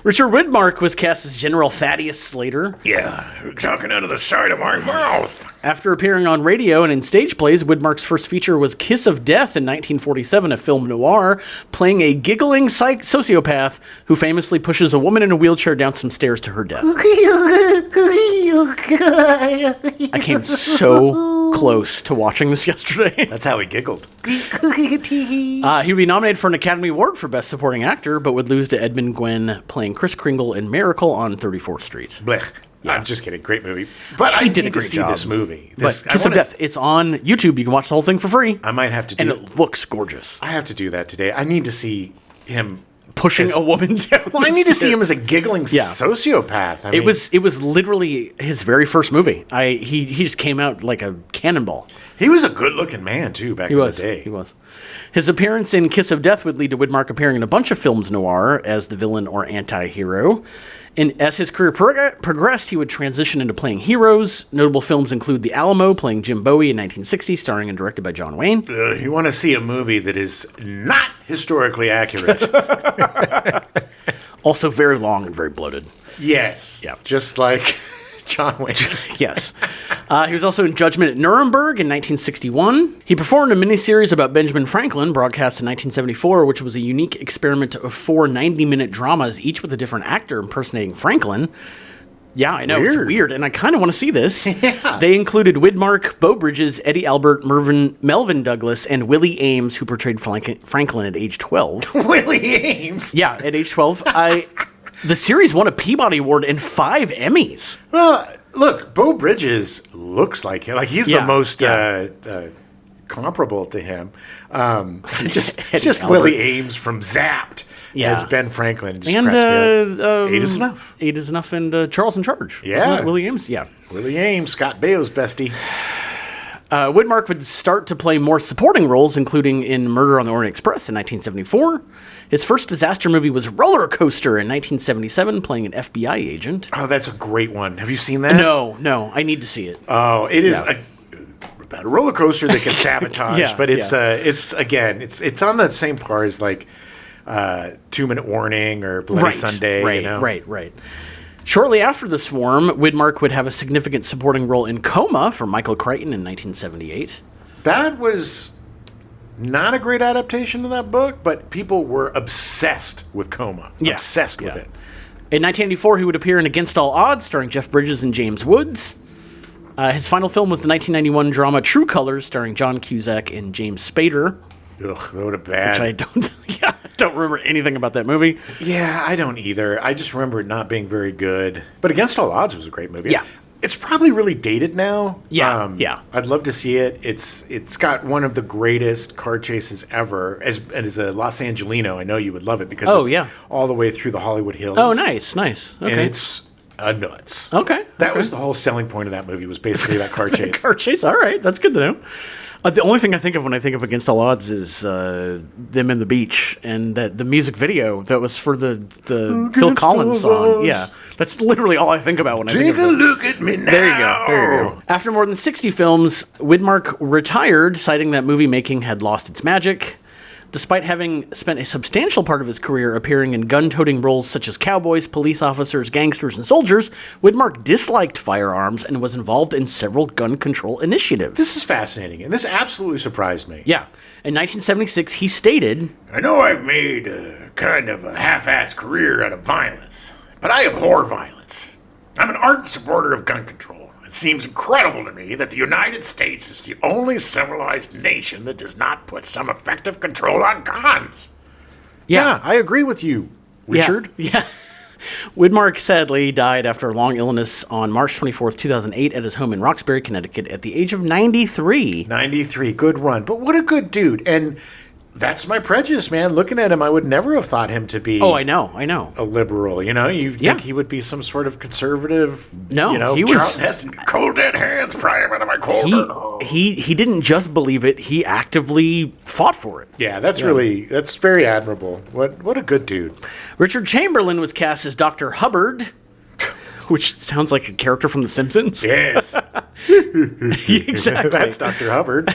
Richard Widmark was cast as General Thaddeus Slater. Yeah, talking out of the side of my mouth. After appearing on radio and in stage plays, Widmark's first feature was Kiss of Death in 1947, a film noir, playing a giggling sociopath who famously pushes a woman in a wheelchair down some stairs to her death. I came so close to watching this yesterday. That's how he giggled. He would be nominated for an Academy Award for Best Supporting Actor, but would lose to Edmund Gwenn playing Kris Kringle in Miracle on 34th Street. Blech. Yeah. I'm just kidding. Great movie. But he I did need a great to see job. this movie. But Kiss of Death, it's on YouTube. You can watch the whole thing for free. I might have to do it. And it looks gorgeous. I have to do that today. I need to see him pushing a woman down. Well, I need to see him as a giggling sociopath. I mean, it was literally his very first movie. He just came out like a cannonball. He was a good-looking man, too, back in the day. He was. His appearance in Kiss of Death would lead to Widmark appearing in a bunch of films noir as the villain or anti-hero. And as his career progressed, he would transition into playing heroes. Notable films include The Alamo, playing Jim Bowie in 1960, starring and directed by John Wayne. You want to see a movie that is not historically accurate. Also very long and very bloated. Yes. Yeah. Just like John Wayne. Yes. He was also in Judgment at Nuremberg in 1961. He performed a miniseries about Benjamin Franklin, broadcast in 1974, which was a unique experiment of 4 90-minute dramas, each with a different actor impersonating Franklin. Yeah, I know. It's weird, and I kind of want to see this. Yeah. They included Widmark, Beau Bridges, Eddie Albert, Melvin Douglas, and Willie Ames, who portrayed Franklin at age 12. Willie Ames? Yeah, at age 12. The series won a Peabody Award and 5 Emmys. Well, look, Beau Bridges looks like him. Like, he's the most comparable to him. Just Willie Ames from Zapped as Ben Franklin. And 8 is Enough. 8 is Enough and Charles in Charge. Yeah. Wasn't that Willie Ames? Yeah. Willie Ames, Scott Baio's bestie. Widmark would start to play more supporting roles, including in Murder on the Orient Express in 1974. His first disaster movie was Roller Coaster in 1977, playing an FBI agent. Oh, that's a great one. Have you seen that? No. I need to see it. Oh, it is about a roller coaster that gets sabotaged, but it's on the same par as like 2 Minute Warning or Bloody Sunday. Right. Shortly after The Swarm, Widmark would have a significant supporting role in Coma for Michael Crichton in 1978. That was not a great adaptation of that book, but people were obsessed with Coma. Obsessed with it. In 1984, he would appear in Against All Odds, starring Jeff Bridges and James Woods. His final film was the 1991 drama True Colors, starring John Cusack and James Spader. Ugh, what a bad. Which I don't remember anything about that movie. Yeah, I don't either. I just remember it not being very good. But Against All Odds was a great movie. Yeah. It's probably really dated now. Yeah. I'd love to see it. It's got one of the greatest car chases ever. As a Los Angelino, I know you would love it because it's all the way through the Hollywood Hills. Oh, nice. Okay. And it's nuts. Okay. That was the whole selling point of that movie, was basically that car chase. Car chase, all right. That's good to know. The only thing I think of when I think of Against All Odds is them in the beach and the music video that was for the Phil Collins song. Yeah, that's literally all I think about when I think of it. Take a look at me now. There you go. After more than 60 films, Widmark retired, citing that movie making had lost its magic. Despite having spent a substantial part of his career appearing in gun-toting roles such as cowboys, police officers, gangsters, and soldiers, Widmark disliked firearms and was involved in several gun control initiatives. This is fascinating, and this absolutely surprised me. Yeah. In 1976, he stated, I know I've made a kind of a half-assed career out of violence, but I abhor violence. I'm an ardent supporter of gun control. It seems incredible to me that the United States is the only civilized nation that does not put some effective control on guns. Yeah, I agree with you, Richard. Yeah. Widmark sadly died after a long illness on March 24th, 2008 at his home in Roxbury, Connecticut at the age of 93. 93, good run. But what a good dude. And that's my prejudice, man. Looking at him, I would never have thought him to be I know. A liberal, You'd think he would be some sort of conservative, he was Charlton Heston, cold dead hands prying out of my cold. He didn't just believe it, he actively fought for it. Yeah, that's very admirable. What a good dude. Richard Chamberlain was cast as Dr. Hubbard, which sounds like a character from The Simpsons. Yes. Exactly. That's Dr. Hubbard.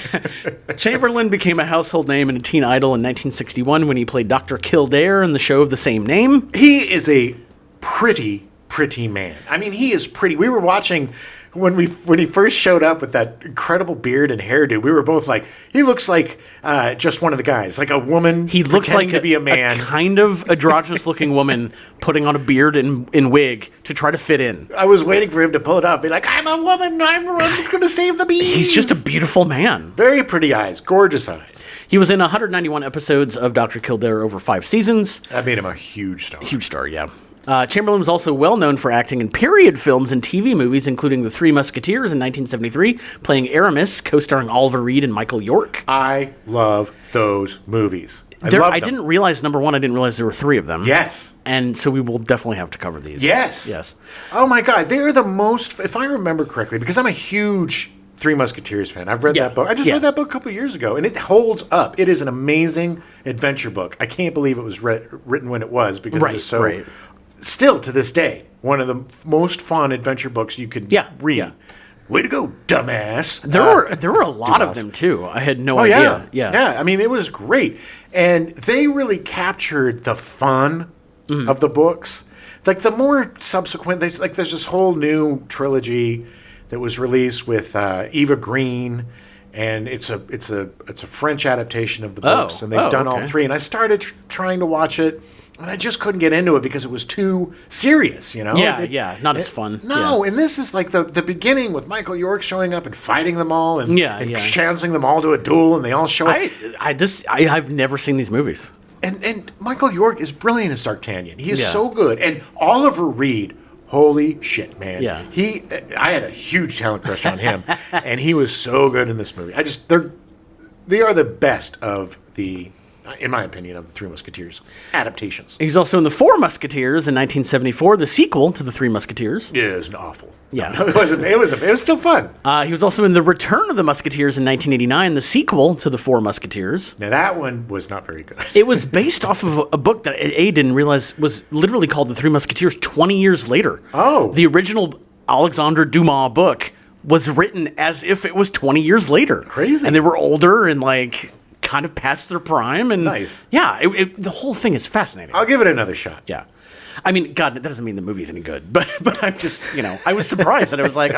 Chamberlain became a household name and a teen idol in 1961 when he played Dr. Kildare in the show of the same name. He is a pretty man. I mean, he is pretty. We were watching when he first showed up with that incredible beard and hairdo. We were both like, he looks like just one of the guys, like a woman. He looks like to be a man, a kind of androgynous-looking woman putting on a beard and wig to try to fit in. I was waiting for him to pull it off, be like, I'm a woman, I'm going to save the bees. He's just a beautiful man. Very pretty eyes, gorgeous eyes. He was in 191 episodes of Dr. Kildare over 5 seasons. That made him a huge star. Huge star, yeah. Chamberlain was also well known for acting in period films and TV movies, including The Three Musketeers in 1973, playing Aramis, co-starring Oliver Reed and Michael York. I love those movies. I didn't realize, number one, I didn't realize there were three of them. Yes. And so we will definitely have to cover these. Yes. Oh my God, they're the most, if I remember correctly, because I'm a huge Three Musketeers fan. I've read that book. I just read that book a couple years ago, and it holds up. It is an amazing adventure book. I can't believe it was written when it was, because it was so, still to this day, one of the most fun adventure books you could read. Yeah. Way to go, dumbass. There were a lot of them, too. I had no idea. Yeah, I mean, it was great. And they really captured the fun of the books. Like, the more subsequent, there's this whole new trilogy that was released with Eva Green, and it's a French adaptation of the books, and they've done all three. And I started trying to watch it, and I just couldn't get into it because it was too serious, you know? Not as fun. No, and this is like the beginning with Michael York showing up and fighting them all, and challenging them all to a duel, and they all show up. I've never seen these movies. And Michael York is brilliant as D'Artagnan. He is so good. And Oliver Reed, holy shit, man. Yeah. I had a huge talent crush on him, and he was so good in this movie. They are the best of the, in my opinion, of the Three Musketeers adaptations. He's also in The Four Musketeers in 1974, the sequel to The Three Musketeers. Yeah, it was awful. Yeah. No, it was still fun. He was also in The Return of the Musketeers in 1989, the sequel to The Four Musketeers. Now, that one was not very good. It was based off of a book that I didn't realize was literally called The Three Musketeers 20 years later. Oh. The original Alexandre Dumas book was written as if it was 20 years later. Crazy. And they were older and, like, kind of past their prime. And nice. Yeah, the whole thing is fascinating. I'll give it another shot. Yeah. I mean, God, that doesn't mean the movie's any good, but I'm just, I was surprised that I was like,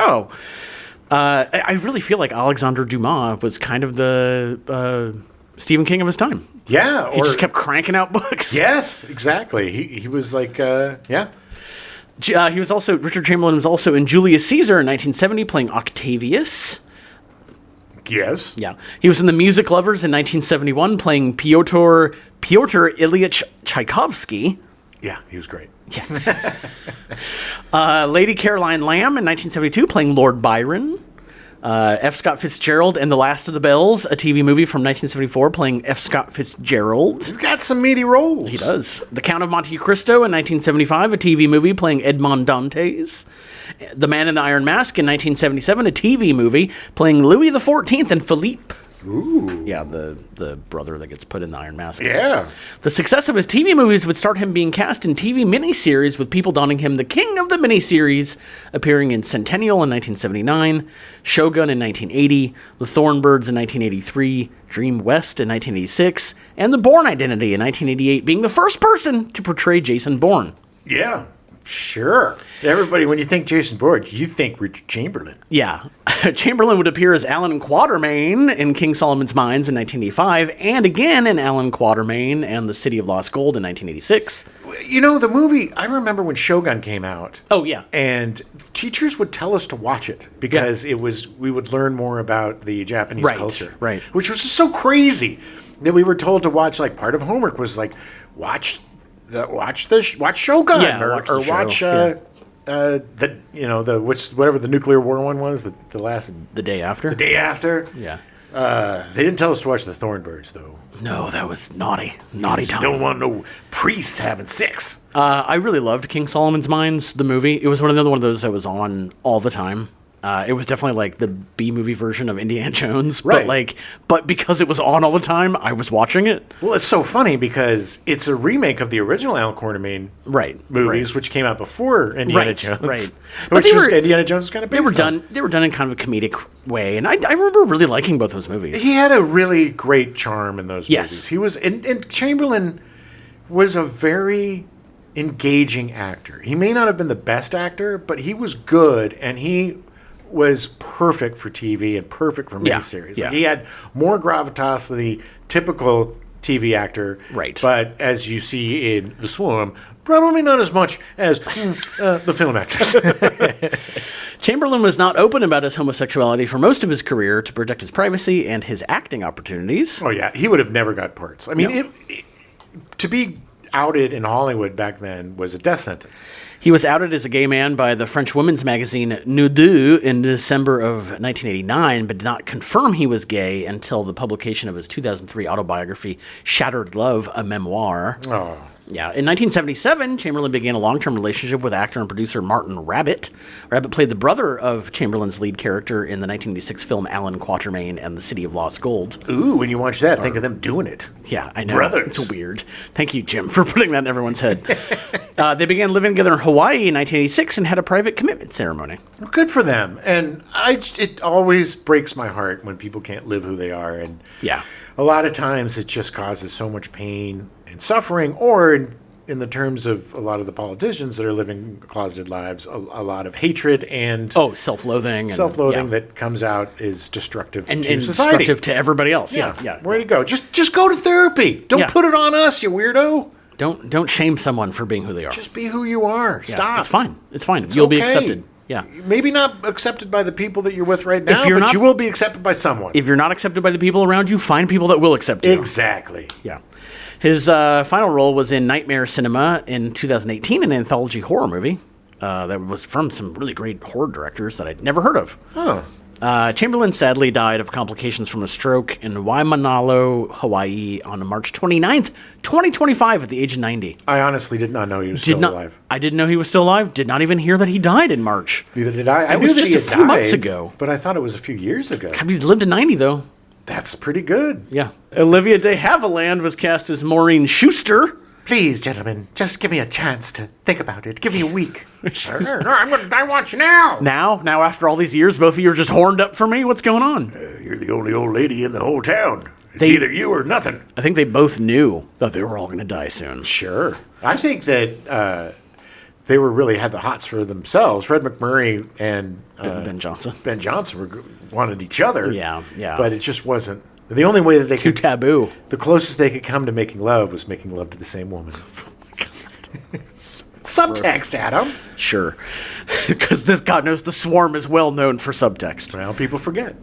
I really feel like Alexandre Dumas was kind of the Stephen King of his time. Yeah. He just kept cranking out books. Yes, exactly. He was like, He was also, Richard Chamberlain was also in Julius Caesar in 1970 playing Octavius. Yes. Yeah. He was in The Music Lovers in 1971 playing Pyotr Ilyich Tchaikovsky. Yeah, he was great. Yeah. Lady Caroline Lamb in 1972 playing Lord Byron. F. Scott Fitzgerald and The Last of the Bells, a TV movie from 1974 playing F. Scott Fitzgerald. He's got some meaty roles. He does. The Count of Monte Cristo in 1975, a TV movie playing Edmond Dantes. The Man in the Iron Mask in 1977, a TV movie playing Louis XIV and Philippe. Ooh. Yeah, the brother that gets put in the Iron Mask. Yeah. The success of his TV movies would start him being cast in TV miniseries, with people donning him the king of the miniseries, appearing in Centennial in 1979, Shogun in 1980, The Thornbirds in 1983, Dream West in 1986, and The Bourne Identity in 1988, being the first person to portray Jason Bourne. Yeah. Sure. Everybody, when you think Jason Bourne, you think Richard Chamberlain. Yeah. Chamberlain would appear as Alan Quatermain in King Solomon's Mines in 1985, and again in Alan Quatermain and The City of Lost Gold in 1986. The movie, I remember when Shogun came out. Oh, yeah. And teachers would tell us to watch it because we would learn more about the Japanese culture. Right. Which was just so crazy that we were told to watch, like, part of homework was like, watch Shogun, yeah, or watch whatever the nuclear war one was, the day after. The day after. Yeah. They didn't tell us to watch the Thornbirds though. No, that was naughty time. Don't want no priests having sex. I really loved King Solomon's Mines, the movie. It was another one of those that was on all the time. It was definitely like the B-movie version of Indiana Jones, right. but because it was on all the time, I was watching it. Well, it's so funny because it's a remake of the original Alan Quatermain movies, which came out before Indiana Jones. Right. But Indiana Jones was kind of based on. They were done in kind of a comedic way, and I remember really liking both those movies. He had a really great charm in those movies. He was, and Chamberlain was a very engaging actor. He may not have been the best actor, but he was good, and he was perfect for TV and perfect for miniseries. Yeah. Like, he had more gravitas than the typical TV actor. Right. But as you see in The Swarm, probably not as much as the film actors. Chamberlain was not open about his homosexuality for most of his career to protect his privacy and his acting opportunities. Oh, yeah. He would have never got parts. I mean, to be outed in Hollywood back then was a death sentence. He was outed as a gay man by the French women's magazine Nude in December of 1989, but did not confirm he was gay until the publication of his 2003 autobiography, Shattered Love, a memoir. Oh. Yeah. In 1977, Chamberlain began a long-term relationship with actor and producer Martin Rabbitt. Rabbitt played the brother of Chamberlain's lead character in the 1986 film Alan Quatermain and the City of Lost Gold. Ooh, when you watch that, think of them doing it. Yeah, I know. Brothers. It's weird. Thank you, Jim, for putting that in everyone's head. They began living together in Hawaii in 1986 and had a private commitment ceremony. Well, good for them. And it always breaks my heart when people can't live who they are. And yeah, a lot of times it just causes so much pain and suffering, or in the terms of a lot of the politicians that are living closeted lives, a lot of hatred and self-loathing. That comes out is destructive and to society. Destructive to everybody else. Yeah. Way to go. Just go to therapy. Don't put it on us, you weirdo. Don't shame someone for being who they are. Just be who you are. Yeah, Stop. It's fine. You'll be accepted. Yeah. Maybe not accepted by the people that you're with right now, but you will be accepted by someone. If you're not accepted by the people around you, find people that will accept you. Exactly. Yeah. His final role was in Nightmare Cinema in 2018, an anthology horror movie that was from some really great horror directors that I'd never heard of. Oh. Chamberlain sadly died of complications from a stroke in Waimanalo, Hawaii on March 29th, 2025 at the age of 90. I honestly did not know he was still alive. I didn't know he was still alive. Did not even hear that he died in March. Neither did I. That was just a few months ago. But I thought it was a few years ago. He's lived to 90, though. That's pretty good. Yeah. Olivia de Havilland was cast as Maureen Schuster. Please, gentlemen, just give me a chance to think about it. Give me a week. I want you now. Now, after all these years, both of you are just horned up for me? What's going on? You're the only old lady in the whole town. It's either you or nothing. I think they both knew that they were all going to die soon. Sure. I think that they really had the hots for themselves. Fred MacMurray and Ben Johnson. Ben Johnson wanted each other. Yeah. But it just wasn't. The only way that they Too taboo. The closest they could come to making love was making love to the same woman. Subtext, Adam. Sure. Because God knows the Swarm is well known for subtext. Well, people forget.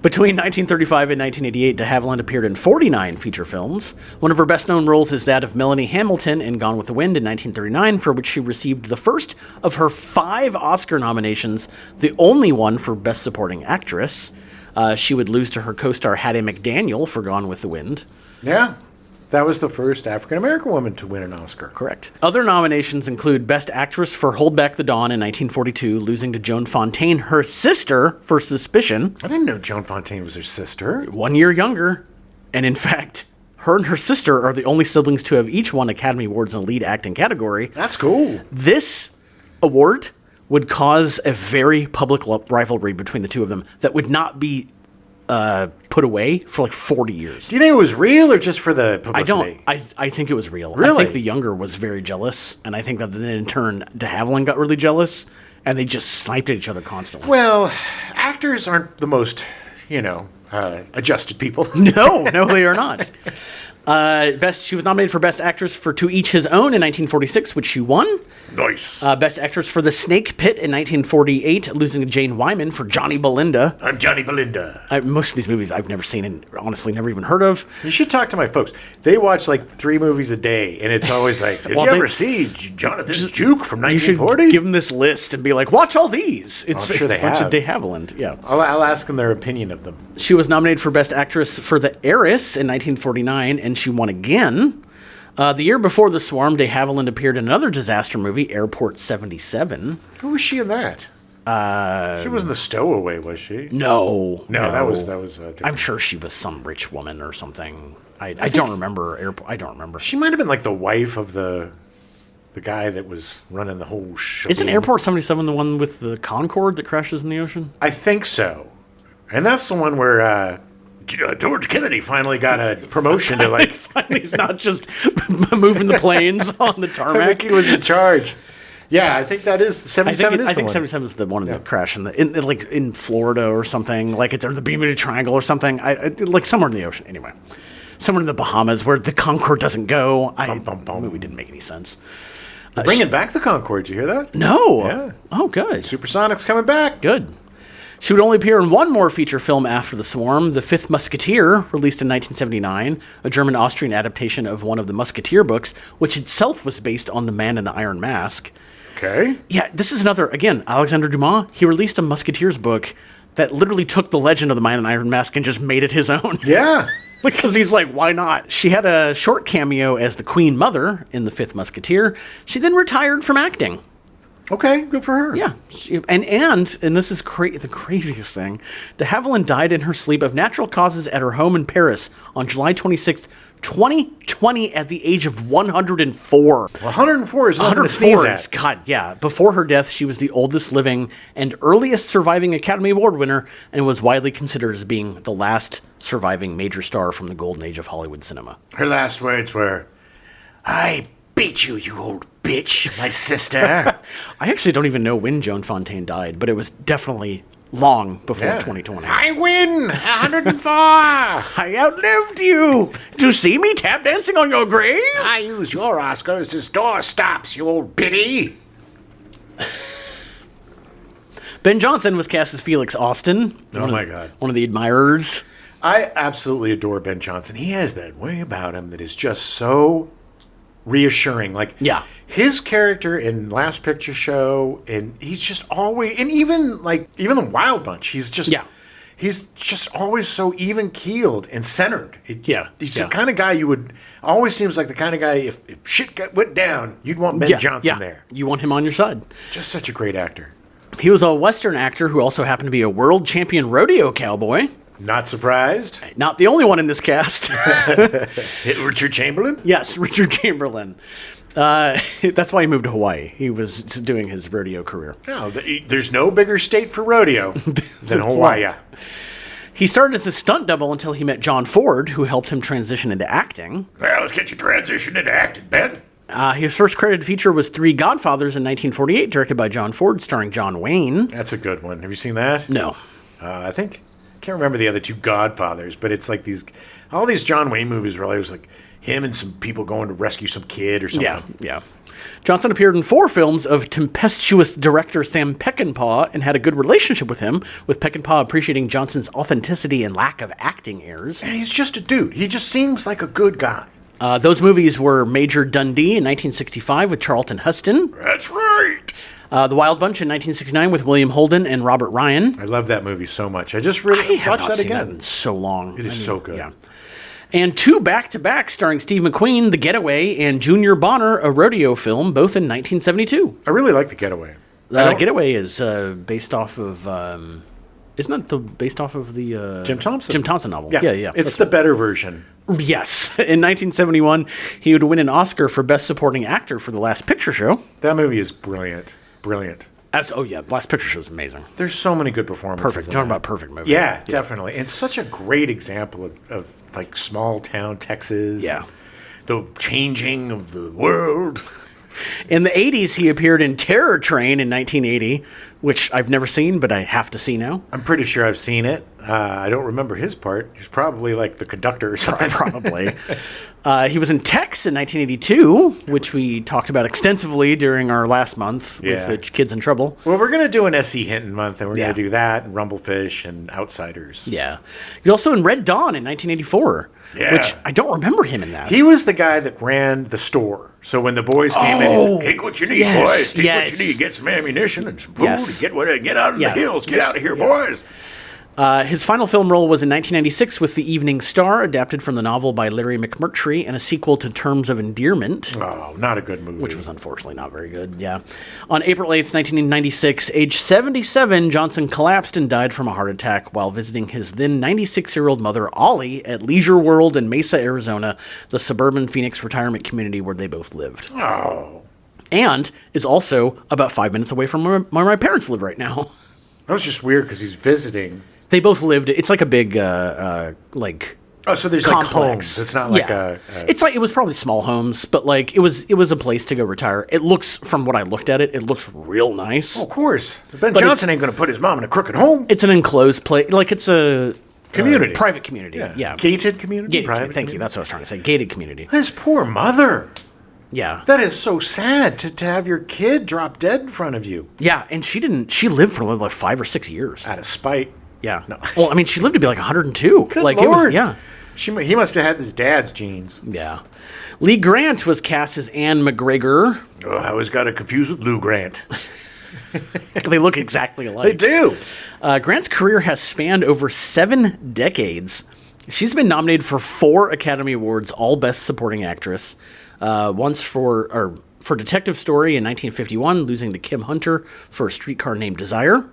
Between 1935 and 1988, de Havilland appeared in 49 feature films. One of her best-known roles is that of Melanie Hamilton in Gone with the Wind in 1939, for which she received the first of her 5 Oscar nominations, the only one for Best Supporting Actress. She would lose to her co-star Hattie McDaniel for Gone with the Wind. Yeah. That was the first African-American woman to win an Oscar. Correct. Other nominations include Best Actress for Hold Back the Dawn in 1942, losing to Joan Fontaine, her sister, for Suspicion. I didn't know Joan Fontaine was her sister. 1 year younger. And in fact, her and her sister are the only siblings to have each won Academy Awards in the lead acting category. That's cool. This award would cause a very public rivalry between the two of them that would not be put away for like 40 years. Do you think it was real or just for the publicity? I think it was real. Really? I think the younger was very jealous, and I think that then in turn de Havilland got really jealous, and they just sniped at each other constantly. Well, actors aren't the most, adjusted people. No, they are not. She was nominated for Best Actress for To Each His Own in 1946, which she won. Nice. Best Actress for The Snake Pit in 1948, losing to Jane Wyman for Johnny Belinda. I'm Johnny Belinda. Most of these movies I've never seen and honestly never even heard of. You should talk to my folks. They watch like 3 movies a day, and it's always like, did you ever see Jonathan Juke from 1940? You should give them this list and be like, watch all these. It's a bunch of de Havilland. Yeah. I'll ask them their opinion of them. She was nominated for Best Actress for The Heiress in 1949, and she won again. The year before The Swarm, de Havilland appeared in another disaster movie, Airport 77. Who was she in that? She wasn't the stowaway, was she? No. That was. I'm sure she was some rich woman or something. I don't remember. I don't remember. She might have been like the wife of the guy that was running the whole show. Isn't Airport 77 the one with the Concorde that crashes in the ocean? I think so. And that's the one where George Kennedy finally got a promotion to like. Finally, he's not just moving the planes on the tarmac. I think he was in charge. Yeah, I think that is 77. I think 77 is the one in the crash in Florida or something. Like it's or the Bermuda Triangle or something. Like somewhere in the ocean. Anyway, somewhere in the Bahamas where the Concorde doesn't go. The movie didn't make any sense. Bringing back the Concorde. Did you hear that? No. Yeah. Oh, good. Supersonic's coming back. Good. She would only appear in one more feature film after The Swarm, The Fifth Musketeer, released in 1979, a German-Austrian adaptation of one of the Musketeer books, which itself was based on The Man in the Iron Mask. Okay. Yeah, this is another, again, Alexandre Dumas, he released a Musketeers book that literally took the legend of the Man in the Iron Mask and just made it his own. Yeah. Because he's like, why not? She had a short cameo as the Queen Mother in The Fifth Musketeer. She then retired from acting. Okay, good for her. Yeah. And this is the craziest thing, de Havilland died in her sleep of natural causes at her home in Paris on July 26th, 2020 at the age of 104. 104 is nothing to sneeze at. God, yeah. Before her death, she was the oldest living and earliest surviving Academy Award winner and was widely considered as being the last surviving major star from the golden age of Hollywood cinema. Her last words were, "I beat you, you old bitch, my sister." I actually don't even know when Joan Fontaine died, but it was definitely long before 2020. I win! 104! I outlived you! Did you see me tap dancing on your grave? I use your Oscars as door stops, you old biddy! Ben Johnson was cast as Felix Austin. Oh my God. One of the admirers. I absolutely adore Ben Johnson. He has that way about him that is just so reassuring. Like, yeah, his character in Last Picture Show, and he's just always, and even the Wild Bunch, he's just always so even keeled and centered. He's the kind of guy you would always seems like the kind of guy if shit went down, you'd want Ben Johnson there. You want him on your side. Just such a great actor. He was a Western actor who also happened to be a world champion rodeo cowboy. Not surprised. Not the only one in this cast. Richard Chamberlain? Yes, Richard Chamberlain. That's why he moved to Hawaii. He was doing his rodeo career. No, there's no bigger state for rodeo than Hawaii. He started as a stunt double until he met John Ford, who helped him transition into acting. Well, let's get you transitioned into acting, Ben. His first credited feature was Three Godfathers in 1948, directed by John Ford, starring John Wayne. That's a good one. Have you seen that? No. I can't remember the other two Godfathers, but it's like all these John Wayne movies were always like him and some people going to rescue some kid or something. Yeah. Johnson appeared in 4 films of tempestuous director Sam Peckinpah and had a good relationship with him, with Peckinpah appreciating Johnson's authenticity and lack of acting errors. And he's just a dude. He just seems like a good guy. Those movies were Major Dundee in 1965 with Charlton Heston. That's right. The Wild Bunch in 1969 with William Holden and Robert Ryan. I love that movie so much. I just really watched that again. That in so long. It is so good. Yeah. And 2 back-to-back starring Steve McQueen, The Getaway, and Junior Bonner, a rodeo film, both in 1972. I really like The Getaway. Getaway is based off of... isn't that based off of the... Jim Thompson. Jim Thompson novel. Yeah. It's the better version. Yes. In 1971, he would win an Oscar for Best Supporting Actor for The Last Picture Show. That movie is brilliant. Brilliant. Oh, yeah. Last Picture Show is amazing. There's so many good performances. Perfect. Talking about perfect movie. Yeah, definitely. And such a great example of like small town Texas. Yeah. The changing of the world. In the 80s, he appeared in Terror Train in 1980, which I've never seen, but I have to see now. I'm pretty sure I've seen it. I don't remember his part. He's probably like the conductor or something. Probably. He was in Tex in 1982, which we talked about extensively during our last month with the Kids in Trouble. Well, we're going to do an S.E. Hinton month, and we're going to do that, and Rumblefish, and Outsiders. Yeah. He's also in Red Dawn in 1984. Yeah. Which I don't remember him in that. He was the guy that ran the store. So when the boys came in, he said, take what you need, boys. Take what you need. Get some ammunition and some food. And get out in the hills. Get out of here, boys. His final film role was in 1996 with The Evening Star, adapted from the novel by Larry MacMurray and a sequel to Terms of Endearment. Oh, not a good movie. Which was unfortunately not very good, yeah. On April 8th, 1996, age 77, Johnson collapsed and died from a heart attack while visiting his then 96-year-old mother, Ollie, at Leisure World in Mesa, Arizona, the suburban Phoenix retirement community where they both lived. Oh. And is also about 5 minutes away from where my parents live right now. That was just weird because he's visiting. They both lived. It's like a big, like. Oh, so there's complex. Like homes. It's not like It's like it was probably small homes, but like it was a place to go retire. It looks, from what I looked at it looks real nice. Oh, of course. Ben Johnson ain't going to put his mom in a crooked home. It's an enclosed place. Like it's a community, private community. Yeah. Gated community. Gated. Thank you. That's what I was trying to say. Gated community. His poor mother. Yeah. That is so sad to have your kid drop dead in front of you. Yeah, and she lived for like 5 or 6 years. Out of spite. Yeah. No. Well, I mean, she lived to be like 102. Good like Lord. It was, yeah. He must have had his dad's genes. Yeah. Lee Grant was cast as Anne McGregor. Oh, I always got it confused with Lou Grant. They look exactly alike. They do. Grant's career has spanned over 7 decades. She's been nominated for 4 Academy Awards, all Best Supporting Actress. Once for Detective Story in 1951, losing to Kim Hunter for A Streetcar Named Desire.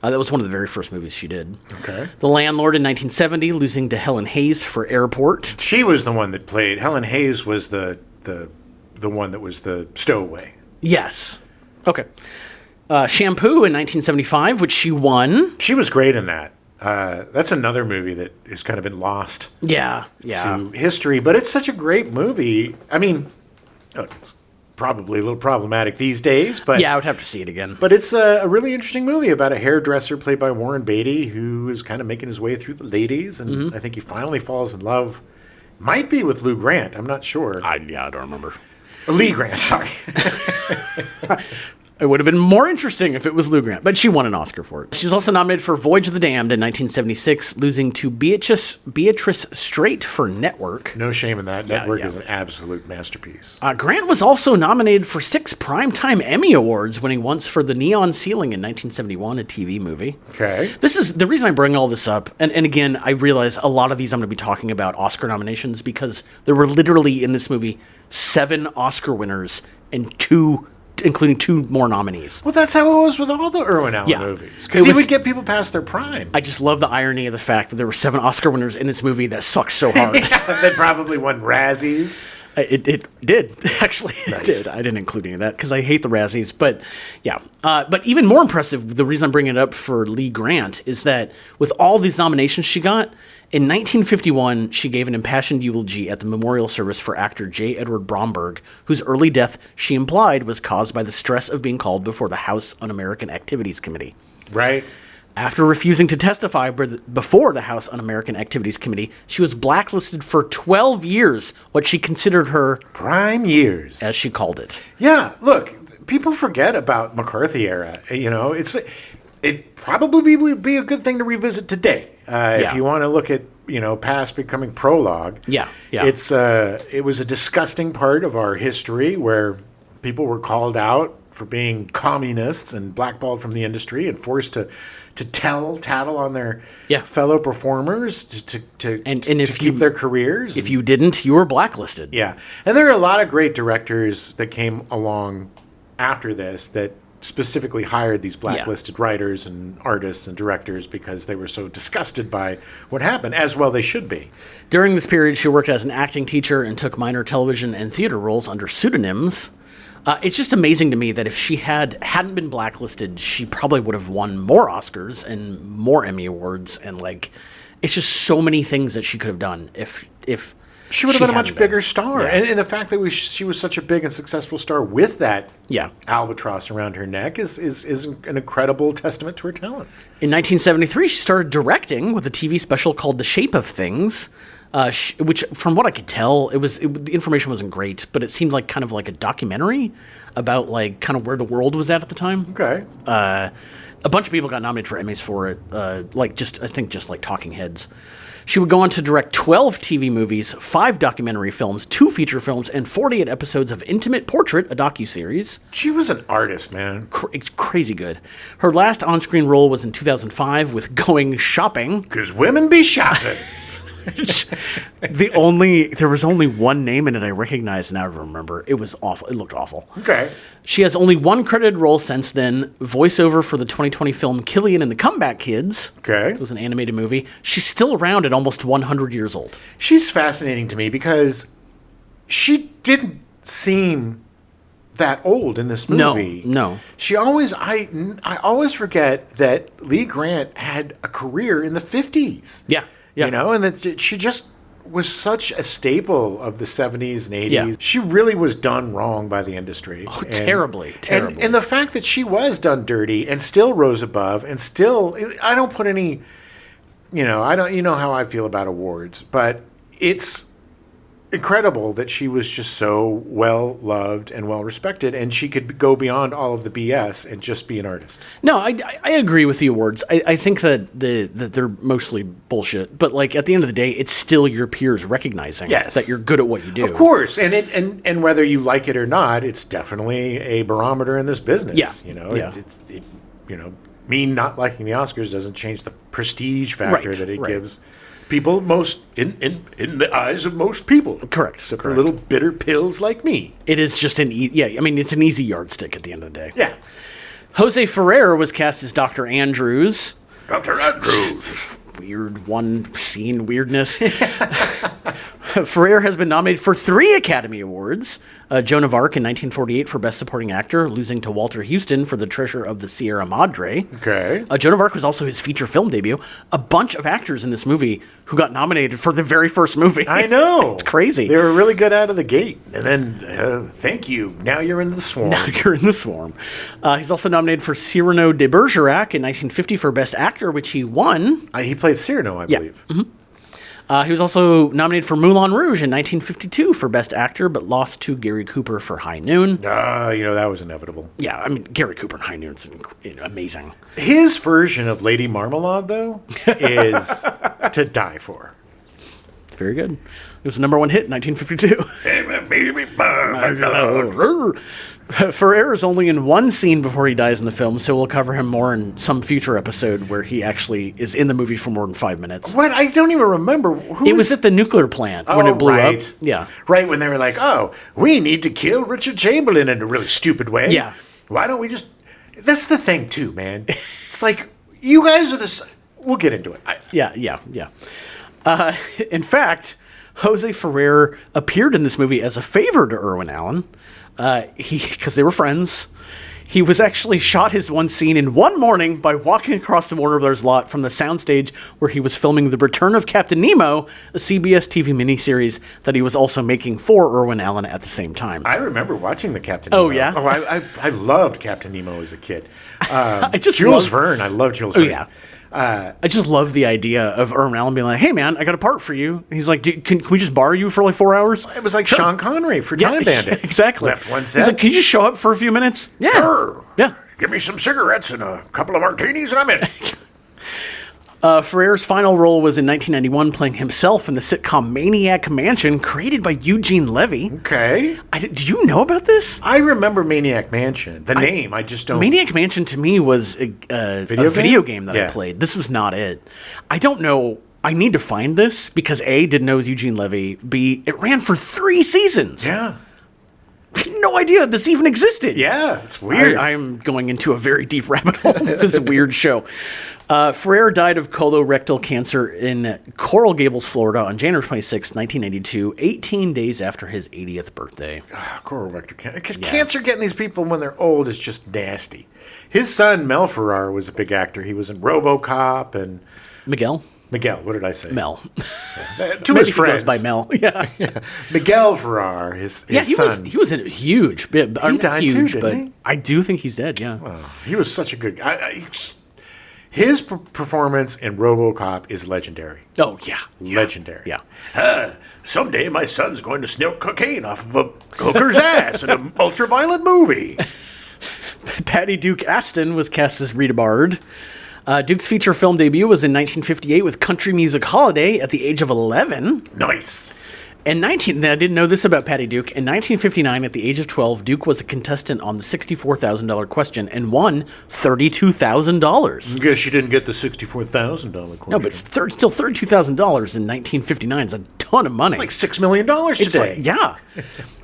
That was one of the very first movies she did. Okay. The Landlord in 1970, losing to Helen Hayes for Airport. She was the one that played. Helen Hayes was the one that was the stowaway. Yes. Okay. Shampoo in 1975, which she won. She was great in that. That's another movie that has kind of been lost. Yeah. To history, but it's such a great movie. I mean, it's probably a little problematic these days, but yeah, I would have to see it again. But it's a really interesting movie about a hairdresser played by Warren Beatty who is kind of making his way through the ladies, and I think he finally falls in love. Might be with Lou Grant. I'm not sure. I don't remember. Lee Grant, sorry. It would have been more interesting if it was Lou Grant, but she won an Oscar for it. She was also nominated for Voyage of the Damned in 1976, losing to Beatrice Straight for Network. No shame in that. Network is an absolute masterpiece. Grant was also nominated for 6 Primetime Emmy Awards, winning once for The Neon Ceiling in 1971, a TV movie. Okay. This is the reason I bring all this up, and again, I realize a lot of these I'm going to be talking about Oscar nominations because there were literally in this movie 7 Oscar winners and 2 including 2 more nominees. Well, that's how it was with all the Irwin Allen movies. Because he would get people past their prime. I just love the irony of the fact that there were 7 Oscar winners in this movie that sucked so hard. That probably won Razzies. It did. Actually, nice. It did. I didn't include any of that because I hate the Razzies. But, yeah. But even more impressive, the reason I'm bringing it up for Lee Grant is that with all these nominations she got, in 1951, she gave an impassioned eulogy at the memorial service for actor J. Edward Bromberg, whose early death, she implied, was caused by the stress of being called before the House Un-American Activities Committee. Right. After refusing to testify before the House Un-American Activities Committee, she was blacklisted for 12 years, what she considered her prime years, as she called it. Yeah, look, people forget about McCarthy era. You know, it probably would be a good thing to revisit today. If you want to look at, past becoming prologue. Yeah. It was a disgusting part of our history where people were called out for being communists and blackballed from the industry and forced to tattle on their fellow performers to keep their careers. If you didn't, you were blacklisted. Yeah. And there are a lot of great directors that came along after this that specifically hired these blacklisted writers and artists and directors because they were so disgusted by what happened, as well they should be. During this period, she worked as an acting teacher and took minor television and theater roles under pseudonyms. It's just amazing to me that if she hadn't been blacklisted, she probably would have won more Oscars and more Emmy Awards, and it's just so many things that she could have done if she would have been a much bigger star. Yeah. And the fact that she was such a big and successful star with that albatross around her neck is an incredible testament to her talent. In 1973, she started directing with a TV special called The Shape of Things, which, from what I could tell, the information wasn't great, but it seemed like kind of like a documentary about kind of where the world was at the time. Okay. A bunch of people got nominated for Emmys for it, just like Talking Heads. She would go on to direct 12 TV movies, 5 documentary films, 2 feature films, and 48 episodes of Intimate Portrait, a docuseries. She was an artist, man. Crazy good. Her last on-screen role was in 2005 with Going Shopping. 'Cause women be shopping. There was only one name in it I recognized, and I remember. It was awful. It looked awful. Okay. She has only one credited role since then, voiceover for the 2020 film Killian and the Comeback Kids. Okay. It was an animated movie. She's still around at almost 100 years old. She's fascinating to me because she didn't seem that old in this movie. No. She always, I always forget that Lee Grant had a career in the 50s. Yeah. And that she just was such a staple of the 70s and 80s. Yeah. She really was done wrong by the industry. Oh, terribly. And the fact that she was done dirty and still rose above and still, I don't put any, I don't, how I feel about awards, but it's incredible that she was just so well loved and well respected, and she could go beyond all of the BS and just be an artist. No, I agree with the awards. I think that they're mostly bullshit, but like at the end of the day, it's still your peers recognizing that you're good at what you do. Of course, and whether you like it or not, it's definitely a barometer in this business. Yeah. Me not liking the Oscars doesn't change the prestige factor that it gives people most in the eyes of most people. Correct. Except for little bitter pills like me. It is just it's an easy yardstick at the end of the day. Yeah. José Ferrer was cast as Dr. Andrews. Dr. Andrews. Weird one scene weirdness. Ferrer has been nominated for 3 Academy Awards. Joan of Arc in 1948 for Best Supporting Actor, losing to Walter Huston for The Treasure of the Sierra Madre. Okay. Joan of Arc was also his feature film debut. A bunch of actors in this movie who got nominated for the very first movie. I know. It's crazy. They were really good out of the gate. And then, thank you. Now you're in the swarm. He's also nominated for Cyrano de Bergerac in 1950 for Best Actor, which he won. He played Cyrano, I believe. Mm-hmm. He was also nominated for Moulin Rouge in 1952 for Best Actor, but lost to Gary Cooper for High Noon. That was inevitable. Yeah, I mean, Gary Cooper in High Noon is amazing. His version of Lady Marmalade, though, is to die for. Very good. It was the #1 hit in 1952. Hey, my baby marmalade. Ferrer is only in one scene before he dies in the film, so we'll cover him more in some future episode where he actually is in the movie for more than 5 minutes. What? I don't even remember. It was at the nuclear plant when it blew up. Yeah. Right, when they were like, we need to kill Richard Chamberlain in a really stupid way. Yeah. Why don't we just... That's the thing, too, man. It's like, you guys are the... We'll get into it. Yeah. In fact, José Ferrer appeared in this movie as a favor to Irwin Allen. Because they were friends. He was actually shot his one scene in one morning by walking across the Warner Brothers lot from the soundstage where he was filming The Return of Captain Nemo, a CBS TV miniseries that he was also making for Irwin Allen at the same time. I remember watching the Captain Nemo. Oh, yeah? Oh, I loved Captain Nemo as a kid. Jules Verne. I love Jules Verne. Oh, yeah. I just love the idea of Irwin Allen being like, "Hey man, I got a part for you." And he's like, can we just borrow you for like 4 hours? It was like Sean Connery for Time Bandits. Exactly. Left one set. He's like, "Can you just show up for a few minutes?" Yeah. Sure. Yeah. Give me some cigarettes and a couple of martinis and I'm in. Ferrer's final role was in 1991, playing himself in the sitcom Maniac Mansion, created by Eugene Levy. Okay. Did you know about this? I remember Maniac Mansion. The name, I just don't... Maniac Mansion, to me, was a video game that I played. This was not it. I don't know. I need to find this because A, didn't know it was Eugene Levy. B, it ran for 3 seasons. Yeah. No idea this even existed. Yeah, it's weird. I'm going into a very deep rabbit hole with this weird show. Ferrer died of colorectal cancer in Coral Gables, Florida on January 26, 1992, 18 days after his 80th birthday. Colorectal cancer. Because cancer getting these people when they're old is just nasty. His son, Mel Ferrer, was a big actor. He was in RoboCop and... Miguel, what did I say? Mel. To his friends. Goes by Mel. Yeah. Miguel Ferrer, his son. He was in a huge bit. He died huge, too, didn't he? I do think he's dead, yeah. Oh, he was such a good guy. His performance in RoboCop is legendary. Oh, yeah. Legendary. Yeah. Someday my son's going to snort cocaine off of a hooker's ass in an ultra-violent movie. Patty Duke Astin was cast as Rita Bard. Duke's feature film debut was in 1958 with Country Music Holiday at the age of 11. Nice. I didn't know this about Patty Duke. In 1959, at the age of 12, Duke was a contestant on the $64,000 question and won $32,000. I guess you didn't get the $64,000 question. No, but still $32,000 in 1959 is a ton of money. It's like $6 million today. Yeah.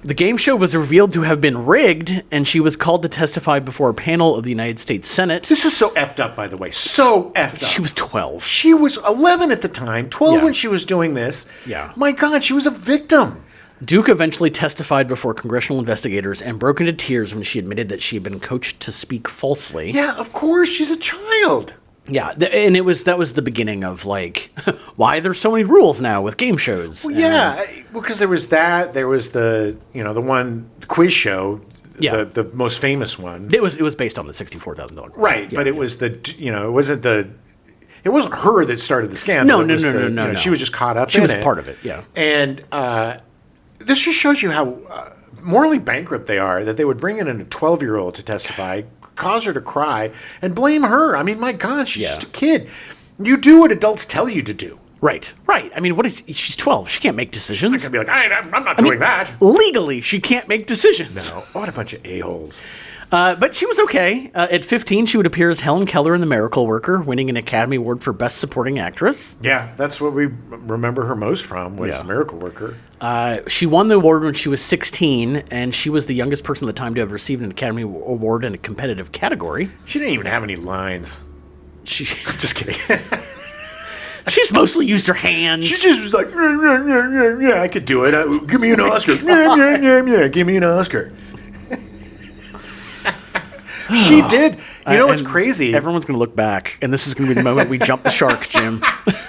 The game show was revealed to have been rigged, and she was called to testify before a panel of the United States Senate. This is so effed up, by the way. So effed up. She was 12. She was 11 at the time, 12 when she was doing this. Yeah. My God, she was a victim. Duke eventually testified before congressional investigators and broke into tears when she admitted that she had been coached to speak falsely. Yeah, of course. She's a child. Yeah, and that was the beginning of, like, why there's so many rules now with game shows. Well, yeah, because there was that. There was the one quiz show, the most famous one. It was based on the $64,000. Right, but it was it wasn't her that started the scandal. No. She was just caught up in it. She was part of it, yeah. And this just shows you how morally bankrupt they are, that they would bring in a 12-year-old to testify, cause her to cry, and blame her. I mean, my God, she's just a kid. You do what adults tell you to do. Right. I mean, she's 12. She can't make decisions. I can be like, I'm not doing that. Legally, she can't make decisions. No. What a bunch of a-holes. But she was okay. At 15, she would appear as Helen Keller in The Miracle Worker, winning an Academy Award for Best Supporting Actress. Yeah, that's what we remember her most from, was The Miracle Worker. She won the award when she was 16, and she was the youngest person at the time to have received an Academy Award in a competitive category. She didn't even have any lines. I'm just kidding. She's mostly used her hands. She just was like, yeah, I could do it. Give me an Oscar. Yeah, give me an Oscar. She did. You know what's crazy? Everyone's going to look back, and this is going to be the moment we jump the shark, Jim.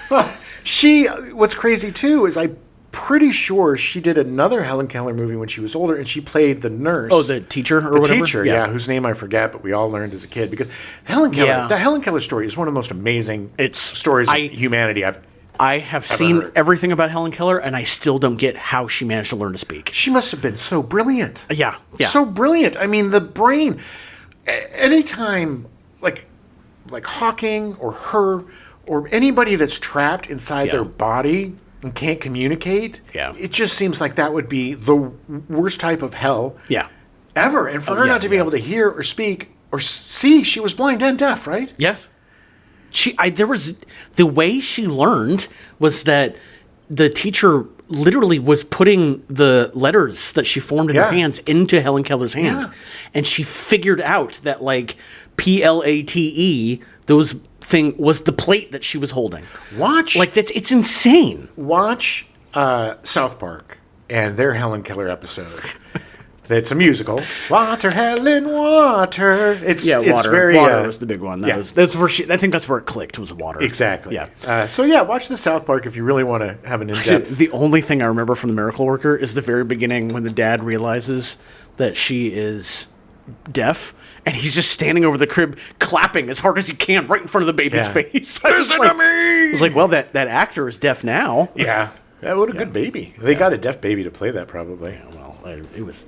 What's crazy, too, is I'm pretty sure she did another Helen Keller movie when she was older, and she played the nurse. Oh, the teacher or whatever? The teacher, yeah, whose name I forget, but we all learned as a kid. Because Helen Keller, the Helen Keller story is one of the most amazing stories of humanity I have seen everything about Helen Keller, and I still don't get how she managed to learn to speak. She must have been so brilliant. Yeah. So brilliant. I mean, the brain... Anytime, like Hawking or her or anybody that's trapped inside their body and can't communicate, it just seems like that would be the worst type of hell ever. And for her not to be able to hear or speak or see, she was blind and deaf, right? Yes. The way she learned was that the teacher literally was putting the letters that she formed in her hands into Helen Keller's hand. Yeah. And she figured out that, like, PLATE, those thing was the plate that she was holding. It's insane. Watch South Park and their Helen Keller episode. It's a musical. Water, Helen, water. Water. Very, water was the big one. That's where I think that's where it clicked, was water. Exactly. Yeah. Watch the South Park if you really want to have an in-depth. The only thing I remember from The Miracle Worker is the very beginning when the dad realizes that she is deaf, and he's just standing over the crib clapping as hard as he can right in front of the baby's face. Listen to me! I was like, well, that actor is deaf now. Yeah. What a good baby. They got a deaf baby to play that, probably. Yeah, well, it was,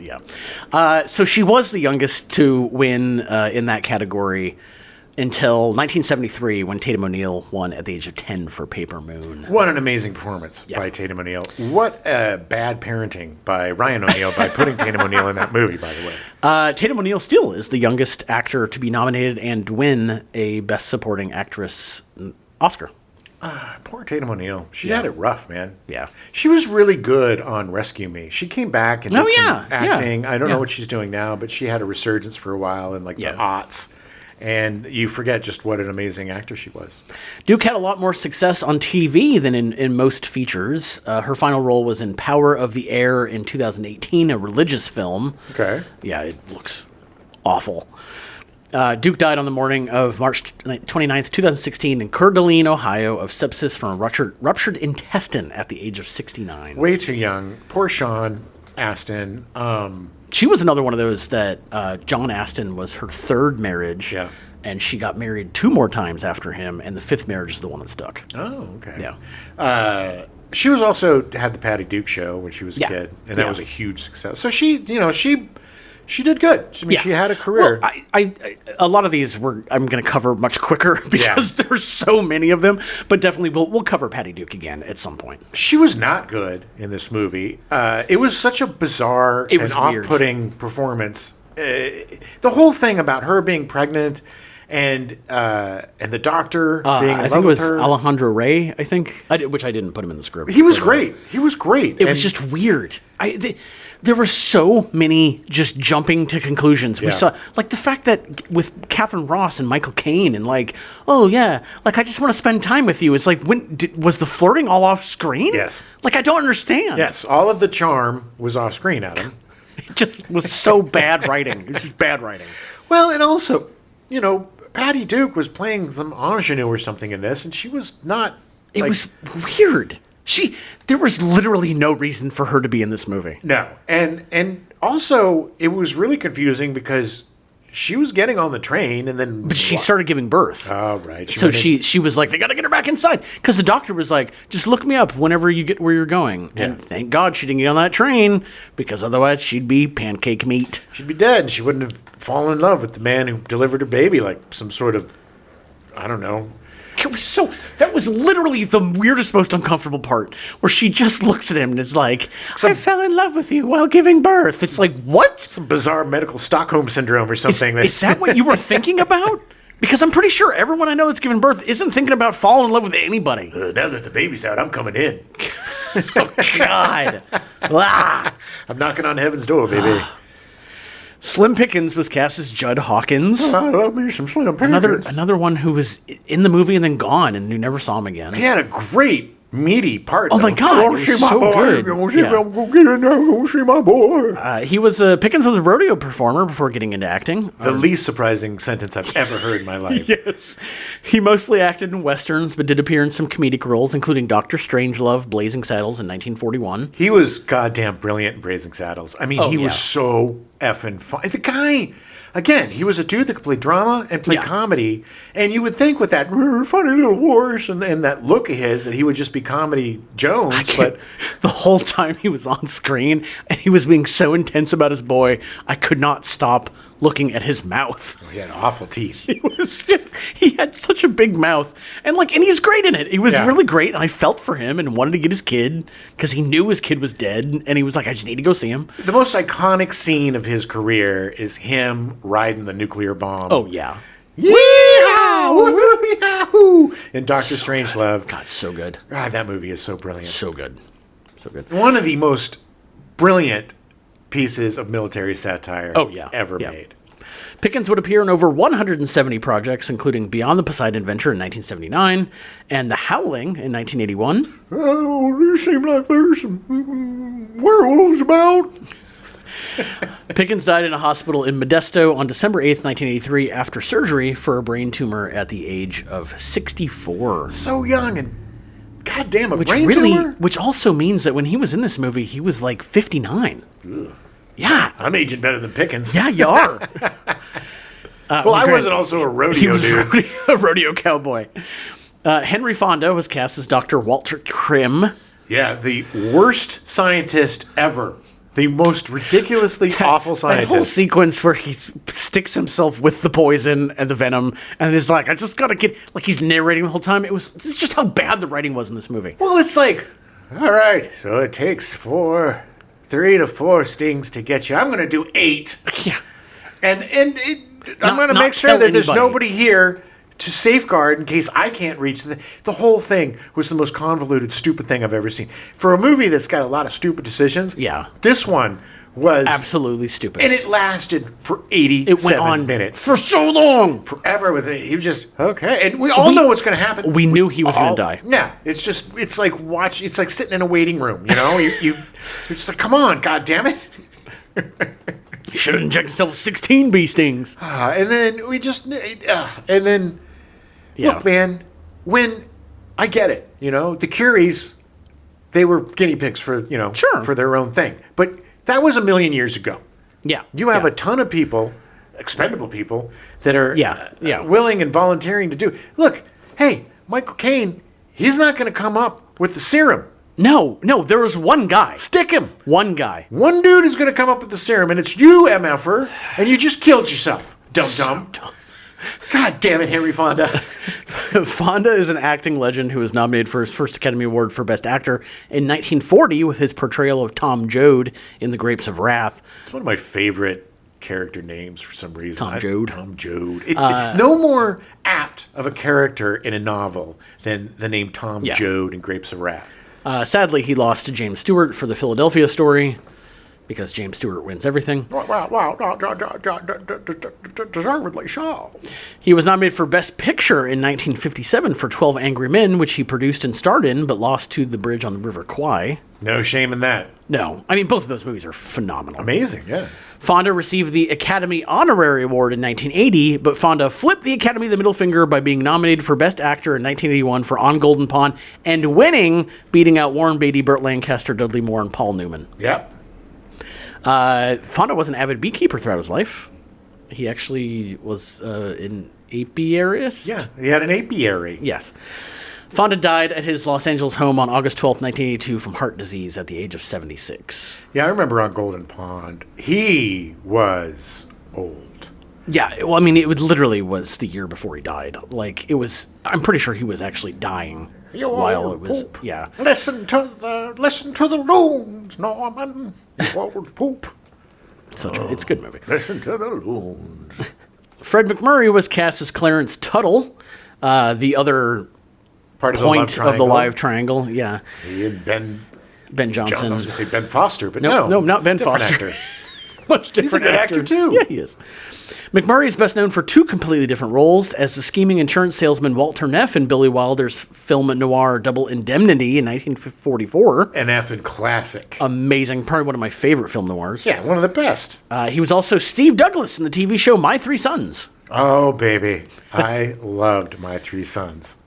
so she was the youngest to win in that category until 1973, when Tatum O'Neal won at the age of 10 for Paper Moon. What an amazing performance by Tatum O'Neal. What bad parenting by Ryan O'Neal by putting Tatum O'Neal in that movie, by the way. Tatum O'Neal still is the youngest actor to be nominated and win a Best Supporting Actress Oscar. Poor Tatum O'Neal. She had it rough, man. Yeah. She was really good on Rescue Me. She came back and did some acting. I don't know what she's doing now, but she had a resurgence for a while in the aughts. And you forget just what an amazing actor she was. Duke had a lot more success on TV than in most features. Her final role was in Power of the Air in 2018, a religious film. Okay. Yeah, it looks awful. Duke died on the morning of March 29th, 2016 in Coeur d'Alene, Ohio, of sepsis from a ruptured intestine at the age of 69. Way too young. Poor Sean Astin. She was another one of those that John Astin was her third marriage, and she got married 2 more times after him, and the 5th marriage is the one that stuck. Oh, okay. Yeah. She was also had the Patty Duke show when she was a kid, and that was a huge success. So she did good. I mean, she had a career. Well, a lot of these I'm going to cover much quicker because there's so many of them. But definitely, we'll cover Patty Duke again at some point. She was not good in this movie. It was such a bizarre and off-putting performance. The whole thing about her being pregnant and the doctor being in love with her. I think it was Alejandro Rey, which I didn't put him in the script. He was great. He was great. It was just weird. There were so many just jumping to conclusions. We saw, like, the fact that with Katharine Ross and Michael Caine and, like, I just want to spend time with you. It's like, was the flirting all off screen? Yes. Like, I don't understand. Yes, all of the charm was off screen, Adam. It just was so bad writing. It was just bad writing. Well, and also, Patty Duke was playing some ingenue or something in this, and she was not. It was weird. There was literally no reason for her to be in this movie. No, and also it was really confusing because she was getting on the train, and then... But she started giving birth. Oh, right. She was like, they got to get her back inside. Because the doctor was like, just look me up whenever you get where you're going. Yeah. And thank God she didn't get on that train, because otherwise she'd be pancake meat. She'd be dead, and she wouldn't have fallen in love with the man who delivered her baby like some sort of, I don't know... That was literally the weirdest, most uncomfortable part, where she just looks at him and is like, I fell in love with you while giving birth. It's like, what? Some bizarre medical Stockholm syndrome or something. Is that what you were thinking about? Because I'm pretty sure everyone I know that's giving birth isn't thinking about falling in love with anybody. Now that the baby's out, I'm coming in. Oh, God. I'm knocking on heaven's door, baby. Slim Pickens was cast as Judd Hawkins. Oh, I love me some Slim Pickens. Another one who was in the movie and then gone, and you never saw him again. He had a great, meaty part. Oh, my God. It was so good. I'm going to get in there. I'm going to see my boy. Pickens was a rodeo performer before getting into acting. The least surprising sentence I've ever heard in my life. Yes. He mostly acted in westerns, but did appear in some comedic roles, including Dr. Strangelove, Blazing Saddles in 1941. He was goddamn brilliant in Blazing Saddles. I mean, he was so effing fun. The guy, again, he was a dude that could play drama and play comedy, and you would think with that funny little voice and that look of his that he would just be Comedy Jones, but the whole time he was on screen and he was being so intense about his boy, I could not stop looking at his mouth. He had awful teeth. He had such a big mouth, and he's great in it. He was really great, and I felt for him and wanted to get his kid because he knew his kid was dead, and he was like, I just need to go see him. The most iconic scene of his career is him riding the nuclear bomb. Oh, yeah. Yeehaw! Woo-hoo, yahoo! And Dr. Strangelove. God, so good. God, that movie is so brilliant. So good. So good. One of the most brilliant pieces of military satire ever made. Pickens would appear in over 170 projects, including Beyond the Poseidon Adventure in 1979 and The Howling in 1981. Oh, you seem like there's some werewolves about. Pickens died in a hospital in Modesto on December 8th, 1983, after surgery for a brain tumor at the age of 64. So young, and goddamn, brain tumor? Which also means that when he was in this movie, he was like 59. Ugh. Yeah. I'm aging better than Pickens. Yeah, you are. Well, I wasn't also a rodeo dude. A rodeo cowboy. Henry Fonda was cast as Dr. Walter Krim. Yeah, the worst scientist ever. The most ridiculously awful scientist. That whole sequence where he sticks himself with the poison and the venom and is like, I just gotta get... Like, he's narrating the whole time. It's just how bad the writing was in this movie. Well, it's like, all right, so it takes 3 to 4 stings to get you. I'm going to do 8. Yeah. And I'm going to make sure that there's nobody here to safeguard in case I can't reach the whole thing was the most convoluted, stupid thing I've ever seen. For a movie that's got a lot of stupid decisions, this one was absolutely stupid. And it lasted for 87 minutes. For so long. Forever with it. He was just, okay. And we all know what's going to happen. We knew he was going to die. Yeah. It's like sitting in a waiting room, you know? you're just like, come on, God damn it. He should have injected himself with 16 bee stings. And then look, man, when I get it, you know, the Curies, they were guinea pigs for, for their own thing. But that was a million years ago. Yeah. You have a ton of people, expendable people, that are willing and volunteering to do. Look, hey, Michael Caine, he's not going to come up with the serum. No, there was one guy. Stick him. One guy. One dude is going to come up with the serum, and it's you, MFer, and you just killed yourself. Dumb. God damn it, Henry Fonda. Fonda is an acting legend who was nominated for his first Academy Award for Best Actor in 1940 with his portrayal of Tom Joad in The Grapes of Wrath. It's one of my favorite character names for some reason. Tom Joad. Tom Joad. No more apt of a character in a novel than the name Tom Joad in Grapes of Wrath. Sadly, he lost to James Stewart for the Philadelphia Story because James Stewart wins everything. Deservedly so. He was nominated for Best Picture in 1957 for 12 Angry Men, which he produced and starred in, but lost to The Bridge on the River Kwai. No shame in that. No. I mean, both of those movies are phenomenal. Amazing, yeah. Fonda received the Academy Honorary Award in 1980, but Fonda flipped the Academy the middle finger by being nominated for Best Actor in 1981 for On Golden Pond and winning, beating out Warren Beatty, Burt Lancaster, Dudley Moore, and Paul Newman. Yep. Fonda was an avid beekeeper throughout his life. He actually was an apiarist. Yeah, he had an apiary. Yes. Fonda died at his Los Angeles home on August 12th, 1982 from heart disease at the age of 76. Yeah, I remember on Golden Pond, he was old. Yeah, well, I mean, literally was the year before he died. Like, it was, I'm pretty sure he was actually dying while it was, poop. yeah. Listen to the loons, Norman, you old poop. It's a good movie. Listen to the loons. Fred MacMurray was cast as Clarence Tuttle, the other part of point of the live triangle. Yeah, he and Ben Johnson. I was going to say Ben Foster, but no, not Ben Foster. Actor. Much different. He's a good actor too. Yeah, he is. MacMurray is best known for two completely different roles as the scheming insurance salesman Walter Neff in Billy Wilder's film noir Double Indemnity in 1944. An effing classic. Amazing. Probably one of my favorite film noirs. Yeah, one of the best. He was also Steve Douglas in the TV show My Three Sons. Oh, baby. I loved My Three Sons.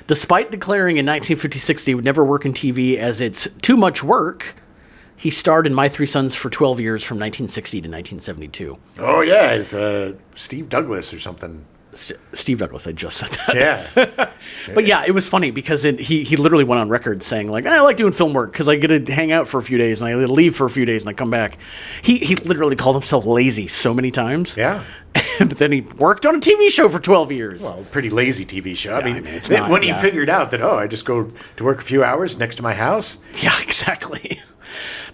Despite declaring in 1956 that he would never work in TV as it's too much work, he starred in My Three Sons for 12 years from 1960 to 1972. Oh, yeah. It's Steve Douglas or something. Steve Douglas, I just said that. Yeah. But yeah, it was funny because he literally went on record saying, like, I like doing film work because I get to hang out for a few days and I leave for a few days and I come back. He literally called himself lazy so many times. Yeah. But then he worked on a TV show for 12 years. Well, pretty lazy TV show. Yeah, I mean, it's not, when he figured out that, I just go to work a few hours next to my house. Yeah, exactly.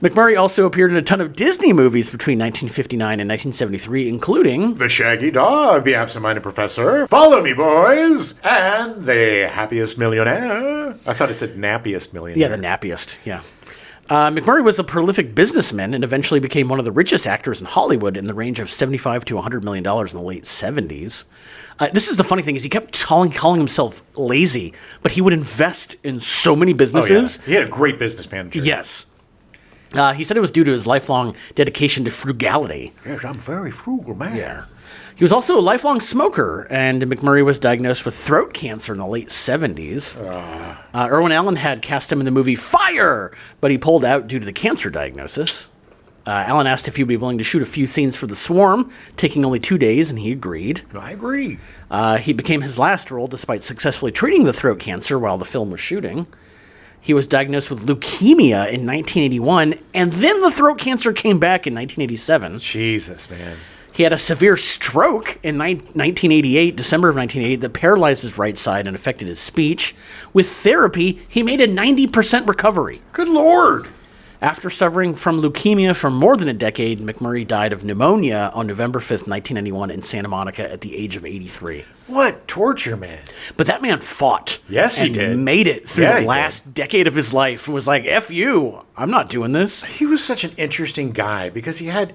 MacMurray also appeared in a ton of Disney movies between 1959 and 1973, including The Shaggy Dog, The Absent-Minded Professor, Follow Me Boys, and The Happiest Millionaire. I thought it said Nappiest Millionaire. Yeah, The Nappiest, yeah. MacMurray was a prolific businessman and eventually became one of the richest actors in Hollywood in the range of $75 to $100 million in the late 70s. This is the funny thing is he kept calling himself lazy, but he would invest in so many businesses. Oh, yeah. He had a great business manager. Yes. He said it was due to his lifelong dedication to frugality. Yes, I'm a very frugal man. Yeah. He was also a lifelong smoker, and MacMurray was diagnosed with throat cancer in the late 70s. Irwin Allen had cast him in the movie Fire, but he pulled out due to the cancer diagnosis. Allen asked if he'd be willing to shoot a few scenes for The Swarm, taking only 2 days, and he agreed. I agree. He became his last role despite successfully treating the throat cancer while the film was shooting. He was diagnosed with leukemia in 1981, and then the throat cancer came back in 1987. Jesus, man. He had a severe stroke in 1988, December of 1988, that paralyzed his right side and affected his speech. With therapy, he made a 90% recovery. Good Lord. After suffering from leukemia for more than a decade, MacMurray died of pneumonia on November 5th, 1991 in Santa Monica at the age of 83. What torture, man. But that man fought. Yes, he and did. Made it through the last decade of his life and was like, F you, I'm not doing this. He was such an interesting guy because he had...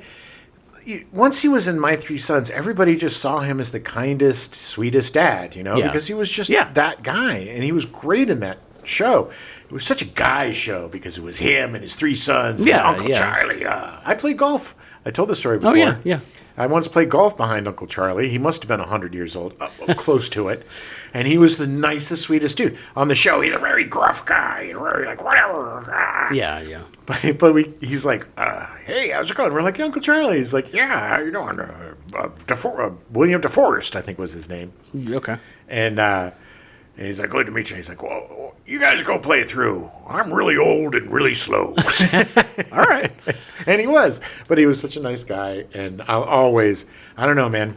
Once he was in My Three Sons, everybody just saw him as the kindest, sweetest dad, because he was just that guy. And he was great in that show. It was such a guy show because it was him and his three sons and Uncle Charlie. I played golf. I told the story before. Oh, yeah. I once played golf behind Uncle Charlie. He must have been 100 years old, close to it. And he was the nicest, sweetest dude. On the show, he's a very gruff guy. Very like, whatever. Yeah. But he's like, hey, how's it going? We're like, Uncle Charlie. He's like, yeah, how you doing? William DeForest, I think was his name. Okay. And he's like, good to meet you. He's like, well, you guys go play it through. I'm really old and really slow. All right. And he was. But he was such a nice guy. And I don't know, man.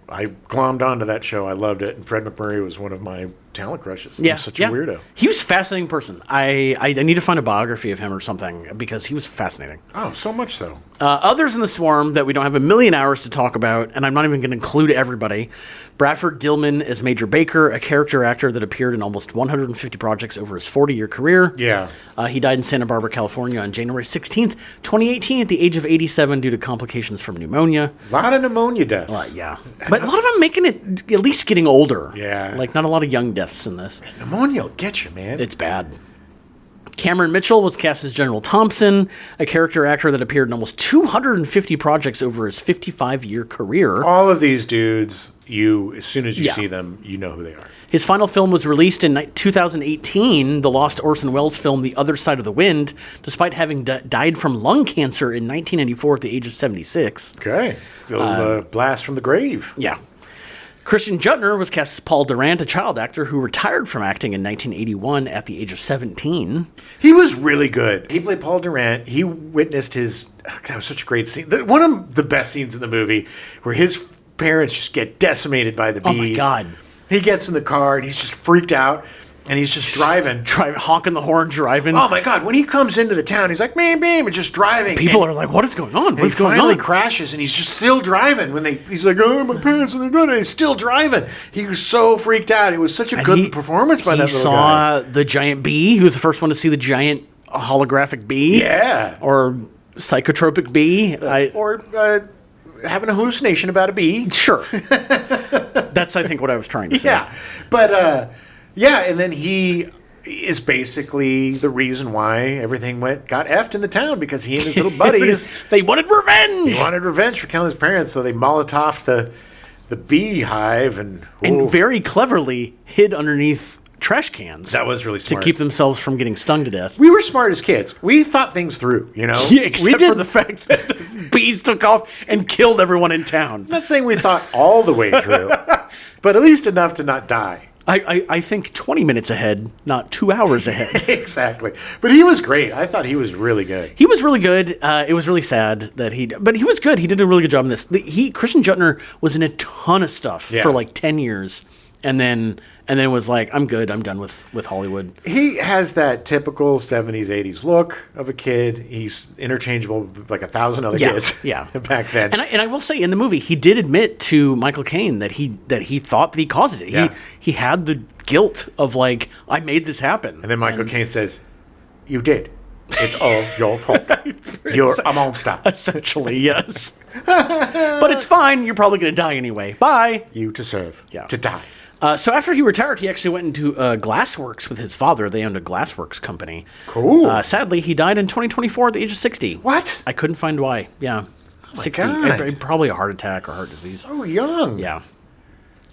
I glommed onto that show. I loved it. And Fred MacMurray was one of my talent crushes. He was such a weirdo. He was a fascinating person. I need to find a biography of him or something because he was fascinating. Oh, so much so. Others in The Swarm that we don't have a million hours to talk about, and I'm not even going to include everybody. Bradford Dillman as Major Baker, a character actor that appeared in almost 150 projects over his 40-year career. Yeah. He died in Santa Barbara, California on January 16th, 2018 at the age of 87 due to complications from pneumonia. A lot of pneumonia deaths. Yeah. But a lot of them making it at least getting older. Yeah. Like not a lot of young deaths in this. Pneumonia will get you, man. It's bad. Cameron Mitchell was cast as General Thompson, a character actor that appeared in almost 250 projects over his 55-year career. All of these dudes, as soon as you see them, you know who they are. His final film was released in 2018, the lost Orson Welles film The Other Side of the Wind, despite having died from lung cancer in 1994 at the age of 76. Okay. Blast from the grave. Yeah. Christian Juttner was cast as Paul Durant, a child actor who retired from acting in 1981 at the age of 17. He was really good. He played Paul Durant. He witnessed that was such a great scene. One of the best scenes in the movie where his parents just get decimated by the bees. Oh, my God. He gets in the car, and he's just freaked out, and he's just driving. Honking the horn, driving. Oh, my God. When he comes into the town, he's like, beam, beam, and just driving. People are like, what is going on? What's going on? He finally crashes, and he's just still driving. He's like, oh, my parents are doing it. He's still driving. He was so freaked out. It was such a good performance by that little guy. He saw the giant bee. He was the first one to see the giant holographic bee. Yeah. Or psychotropic bee. Having a hallucination about a bee. Sure. That's, I think, what I was trying to say. Yeah. But, and then he is basically the reason why everything got effed in the town, because he and his little buddies... They wanted revenge! They wanted revenge for killing his parents, so they Molotoved the beehive and very cleverly hid underneath trash cans. That was really smart. To keep themselves from getting stung to death. We were smart as kids. We thought things through, you know? Yeah, except for the fact that the bees took off and killed everyone in town. I'm not saying we thought all the way through, but at least enough to not die. I think 20 minutes ahead, not 2 hours ahead. Exactly. But he was great. I thought he was really good. He was really good. It was really sad that but he was good. He did a really good job in this. Christian Juttner was in a ton of stuff for like 10 years. And then was like, I'm good. I'm done with Hollywood. He has that typical 70s, 80s look of a kid. He's interchangeable with like 1,000 other kids. Yeah. Back then. And I will say, in the movie, he did admit to Michael Caine that he thought that he caused it. Yeah. He had the guilt of like, I made this happen. And then Michael Caine says, you did. It's all your fault. You're a monster. Essentially, yes. But it's fine. You're probably going to die anyway. Bye. You to serve. Yeah. To die. So after he retired, he actually went into Glassworks with his father. They owned a Glassworks company. Cool. Sadly, he died in 2024 at the age of 60. What? I couldn't find why. Yeah. Oh 60. Probably a heart attack or heart disease. So young. Yeah.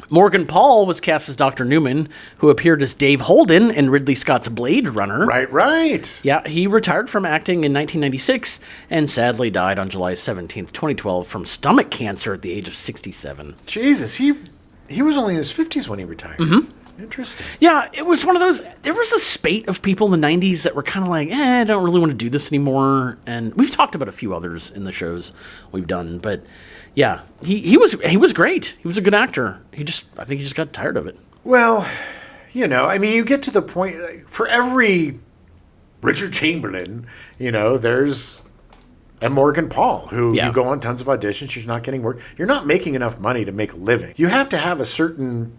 Morgan Paul was cast as Dr. Newman, who appeared as Dave Holden in Ridley Scott's Blade Runner. Right. Yeah, he retired from acting in 1996 and sadly died on July 17th, 2012 from stomach cancer at the age of 67. Jesus, he was only in his 50s when he retired. Mm-hmm. Interesting. Yeah, it was one of those... There was a spate of people in the 90s that were kind of like, I don't really want to do this anymore. And we've talked about a few others in the shows we've done. But yeah, he was great. He was a good actor. I think he just got tired of it. Well, you get to the point... For every Richard Chamberlain, there's... And Morgan Paul, who you go on tons of auditions, she's not getting work. You're not making enough money to make a living. You have to have a certain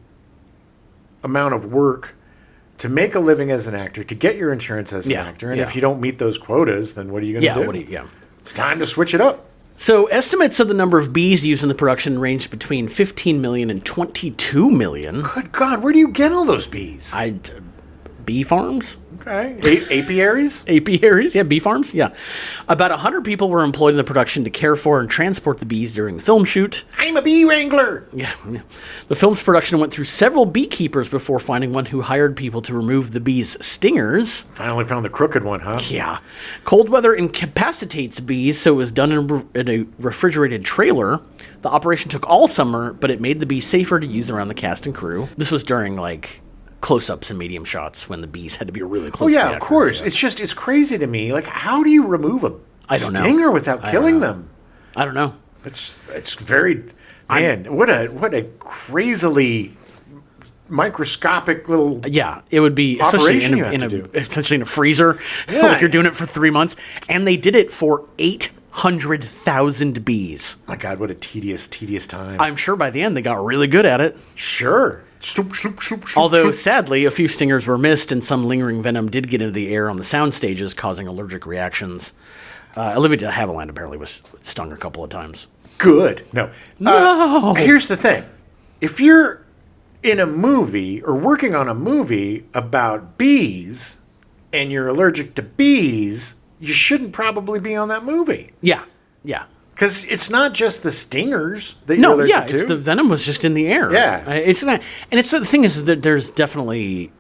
amount of work to make a living as an actor, to get your insurance as an actor. And if you don't meet those quotas, then what are you going to do? It's time to switch it up. So estimates of the number of bees used in the production ranged between 15 million and 22 million. Good God, where do you get all those bees? Bee farms? Okay. Apiaries? Apiaries, yeah, bee farms, yeah. About 100 people were employed in the production to care for and transport the bees during the film shoot. I'm a bee wrangler! Yeah. The film's production went through several beekeepers before finding one who hired people to remove the bees' stingers. Finally found the crooked one, huh? Yeah. Cold weather incapacitates bees, so it was done in a refrigerated trailer. The operation took all summer, but it made the bees safer to use around the cast and crew. This was during, close-ups and medium shots when the bees had to be really close. Oh yeah, of course. Yeah. It's crazy to me. How do you remove a stinger without killing them? I don't know. It's very what a crazily microscopic little it would be especially essentially in a freezer like you're doing it for 3 months, and they did it for 800,000 bees. My God, what a tedious time. I'm sure by the end they got really good at it. Sure. Sloop, sloop, sloop, sloop, Although, sloop. sadly, a few stingers were missed and some lingering venom did get into the air on the sound stages, causing allergic reactions. Olivia de Havilland apparently was stung a couple of times. Good. No. No! Here's the thing. If you're in a movie or working on a movie about bees and you're allergic to bees, you shouldn't probably be on that movie. Yeah. Because it's not just the stingers that you're allergic to. It's the venom was just in the air. Yeah. It's not, and it's the thing is that there's definitely,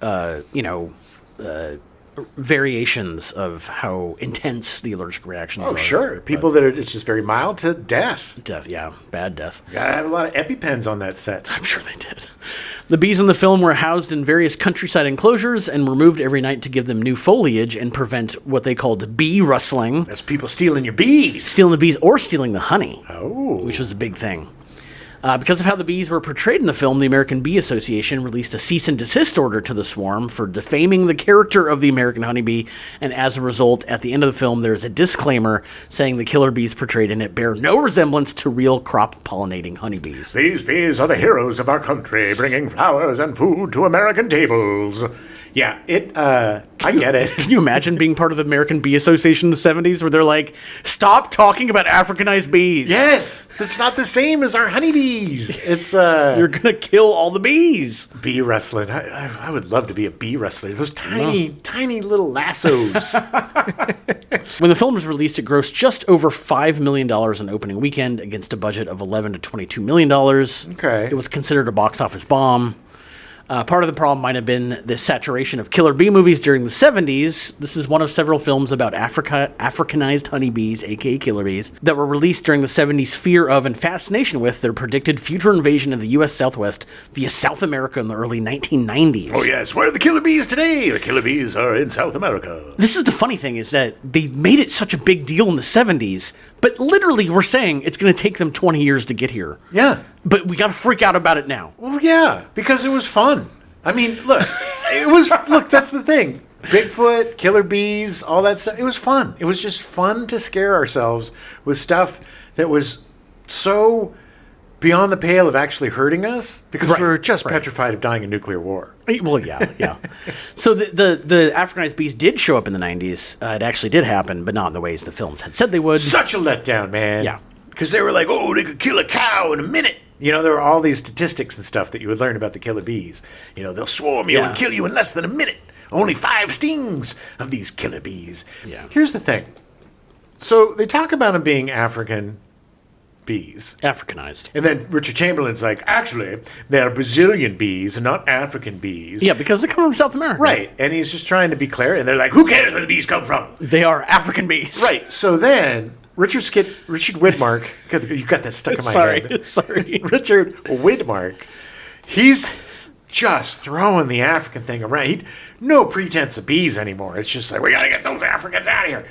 variations of how intense the allergic reactions are. Oh, sure. People that it's just very mild to death. Death, yeah. Bad death. Gotta have a lot of EpiPens on that set. I'm sure they did. The bees in the film were housed in various countryside enclosures and were moved every night to give them new foliage and prevent what they called bee rustling. That's people stealing your bees. Stealing the bees or stealing the honey. Oh. Which was a big thing. Because of how the bees were portrayed in the film, the American Bee Association released a cease and desist order to the swarm for defaming the character of the American honeybee, and as a result, at the end of the film, there's a disclaimer saying the killer bees portrayed in it bear no resemblance to real crop-pollinating honeybees. These bees are the heroes of our country, bringing flowers and food to American tables. Yeah, I get it. Can you imagine being part of the American Bee Association in the 70s where they're like, stop talking about Africanized bees? Yes, it's not the same as our honeybees. It's you're gonna kill all the bees. Bee wrestling. I would love to be a bee wrestler. Those tiny little lassos. When the film was released, it grossed just over $5 million in opening weekend against a budget of $11 to $22 million. Okay. It was considered a box office bomb. Part of the problem might have been the saturation of killer bee movies during the 70s. This is one of several films about Africanized honeybees, aka killer bees, that were released during the 70s' fear of and fascination with their predicted future invasion of the U.S. Southwest via South America in the early 1990s. Oh yes, where are the killer bees today? The killer bees are in South America. This is the funny thing, is that they made it such a big deal in the 70s, but literally we're saying it's going to take them 20 years to get here. Yeah. But we got to freak out about it now. Well, yeah, because it was fun. I mean, look, that's the thing. Bigfoot, killer bees, all that stuff. It was fun. It was just fun to scare ourselves with stuff that was so beyond the pale of actually hurting us because we were just petrified of dying in nuclear war. Well, yeah. So the Africanized bees did show up in the 90s. It actually did happen, but not in the ways the films had said they would. Such a letdown, man. Yeah. Because they were like, oh, they could kill a cow in a minute. You know, there were all these statistics and stuff that you would learn about the killer bees. You know, they'll swarm you and kill you in less than a minute. Only 5 stings of these killer bees. Yeah. Here's the thing. So they talk about them being African bees. Africanized. And then Richard Chamberlain's like, actually, they're Brazilian bees and not African bees. Yeah, because they come from South America. Right. And he's just trying to be clear. And they're like, who cares where the bees come from? They are African bees. Right. So then Richard Widmark, you got that stuck in my head. Sorry. Richard Widmark, he's just throwing the African thing around. No pretense of bees anymore. It's just like, we got to get those Africans out of here.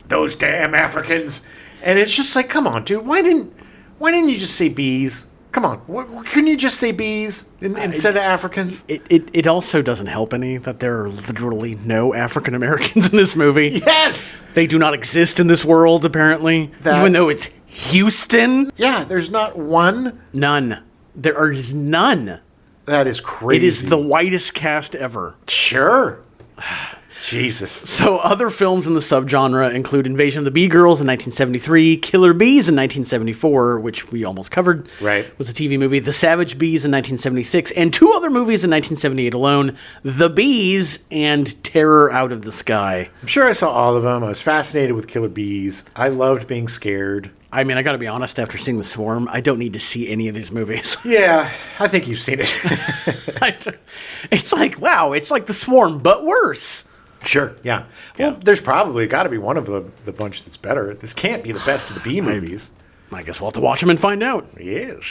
Those damn Africans. And it's just like, come on, dude. Why didn't you just say bees? Come on. Couldn't you just say bees instead of Africans? It also doesn't help any that there are literally no African Americans in this movie. Yes! They do not exist in this world, apparently. Even though it's Houston. Yeah, there's not one. None. There is none. That is crazy. It is the whitest cast ever. Sure. Jesus. So other films in the subgenre include Invasion of the Bee Girls in 1973, Killer Bees in 1974, which we almost covered. Right. Was a TV movie. The Savage Bees in 1976, and 2 other movies in 1978 alone, The Bees and Terror Out of the Sky. I'm sure I saw all of them. I was fascinated with killer bees. I loved being scared. I mean, I got to be honest, after seeing The Swarm, I don't need to see any of these movies. Yeah, I think you've seen it. It's like, wow, it's like The Swarm, but worse. Sure, yeah. Well, there's probably got to be one of the bunch that's better. This can't be the best of the B movies. I guess we'll have to watch them and find out. Yes.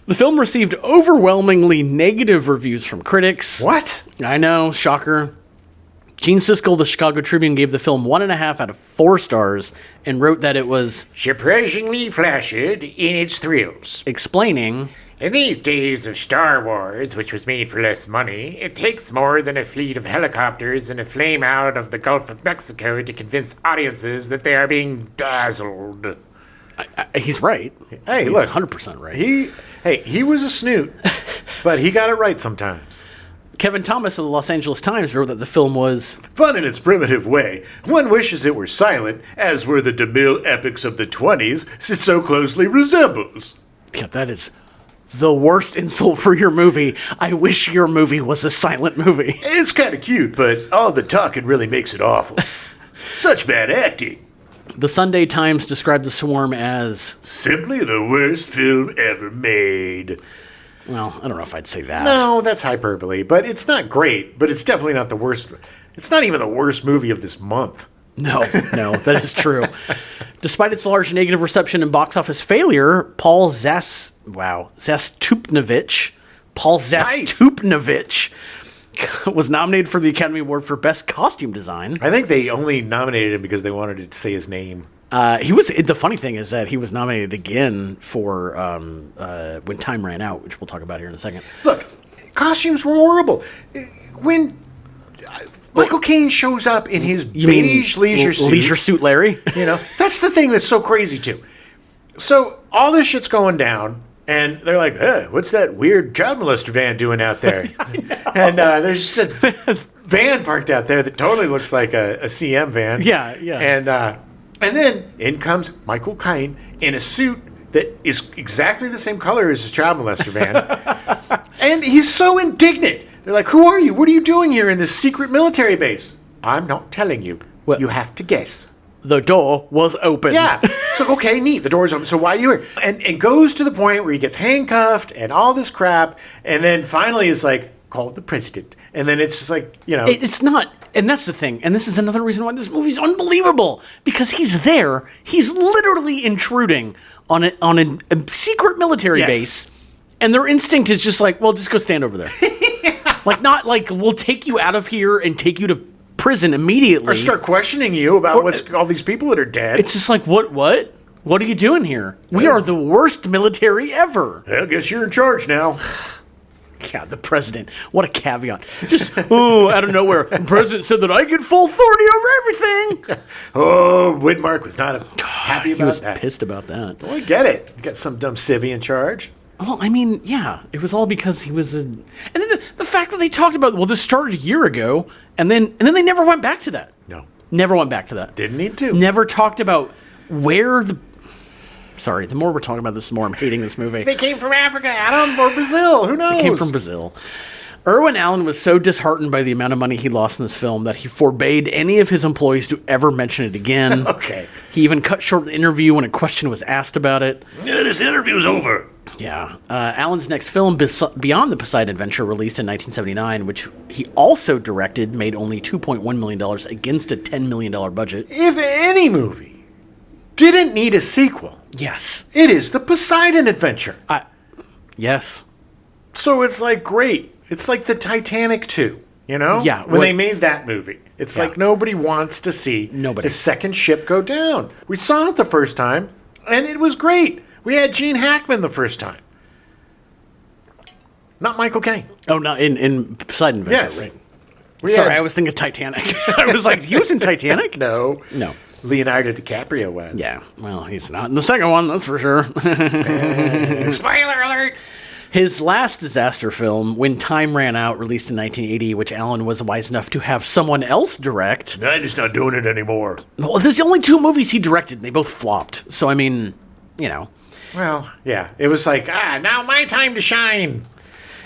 The film received overwhelmingly negative reviews from critics. What? I know, shocker. Gene Siskel of the Chicago Tribune gave the film 1.5 out of 4 stars and wrote that it was surprisingly flaccid in its thrills. Explaining, in these days of Star Wars, which was made for less money, it takes more than a fleet of helicopters and a flame out of the Gulf of Mexico to convince audiences that they are being dazzled. He's right. Hey, he's look. 100% right. He was a snoot, but he got it right sometimes. Kevin Thomas of the Los Angeles Times wrote that the film was fun in its primitive way. One wishes it were silent, as were the DeMille epics of the 20s, it so closely resembles. Yeah, that is the worst insult for your movie. I wish your movie was a silent movie. It's kind of cute, but all the talking really makes it awful. Such bad acting. The Sunday Times described The Swarm as simply the worst film ever made. Well, I don't know if I'd say that. No, that's hyperbole, but it's not great, but it's definitely not the worst. It's not even the worst movie of this month. No, that is true. Despite its large negative reception and box office failure, Paul Zastupnovich was nominated for the Academy Award for Best Costume Design. I think they only nominated him because they wanted to say his name. The funny thing is that he was nominated again for When Time Ran Out, which we'll talk about here in a second. Look, costumes were horrible. When Michael Caine shows up in his beige leisure suit. Leisure suit Larry? That's the thing that's so crazy, too. So all this shit's going down, and they're like, what's that weird child molester van doing out there? And there's just a van parked out there that totally looks like a CM van. Yeah. And then in comes Michael Caine in a suit that is exactly the same color as his child molester van. And he's so indignant. They're like, who are you? What are you doing here in this secret military base? I'm not telling you. Well, you have to guess. The door was open. Yeah. So, okay, neat. The door's open. So why are you here? And goes to the point where he gets handcuffed and all this crap. And then finally is like, called the president. And then it's just like, It's not. And that's the thing. And this is another reason why this movie's unbelievable. Because he's there. He's literally intruding on a secret military base. And their instinct is just like, well, just go stand over there. Like, not like, we'll take you out of here and take you to prison immediately. Or start questioning you about what's all these people that are dead. It's just like, what? What are you doing here? We are the worst military ever. I guess you're in charge now. Yeah, the president. What a caveat. Just, out of nowhere. The president said that I get full authority over everything. Widmark was not happy about that. He was pissed about that. Well, I get it. You got some dumb civvy in charge. Well, I mean, yeah. It was all because he was And then the fact that they talked about, this started a year ago, and then they never went back to that. No. Never went back to that. Didn't need to. Never talked about where the... Sorry, the more we're talking about this, the more I'm hating this movie. They came from Africa, Adam, or Brazil. Who knows? They came from Brazil. Irwin Allen was so disheartened by the amount of money he lost in this film that he forbade any of his employees to ever mention it again. Okay. He even cut short an interview when a question was asked about it. Yeah, this interview's over. Yeah. Allen's next film, Beyond the Poseidon Adventure, released in 1979, which he also directed, made only $2.1 million against a $10 million budget. If any movie didn't need a sequel, yes, it is the Poseidon Adventure. Yes. So it's like great. It's like the Titanic 2, Yeah. When they made that movie. It's like nobody wants to see the second ship go down. We saw it the first time, and it was great. We had Gene Hackman the first time. Not Michael Caine. Oh, no, in Poseidon Adventure, yes. Right. Sorry, I was thinking Titanic. I was like, he was in Titanic? No. No. Leonardo DiCaprio was. Yeah, well, he's not in the second one, that's for sure. Spoiler alert! His last disaster film, When Time Ran Out, released in 1980, which Allen was wise enough to have someone else direct. I'm just not doing it anymore. Well, there's only 2 movies he directed, and they both flopped. So, I mean, Well, yeah. It was like, now my time to shine.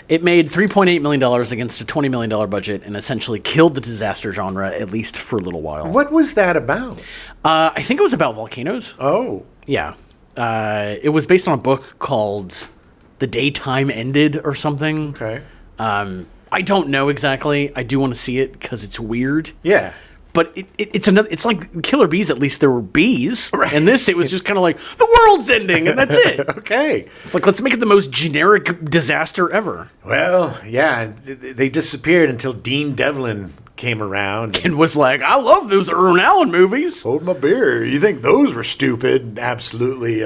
It made $3.8 million against a $20 million budget and essentially killed the disaster genre, at least for a little while. What was that about? I think it was about volcanoes. Oh. Yeah. It was based on a book called The Day Time Ended or something. Okay. I don't know exactly. I do want to see it because it's weird. Yeah. But it's like Killer Bees, at least there were bees. Right. And this, it was just kind of like, the world's ending, and that's it. Okay. It's like, let's make it the most generic disaster ever. Well, yeah, they disappeared until Dean Devlin came around. And was like, I love those Irwin Allen movies. Hold my beer. You think those were stupid and absolutely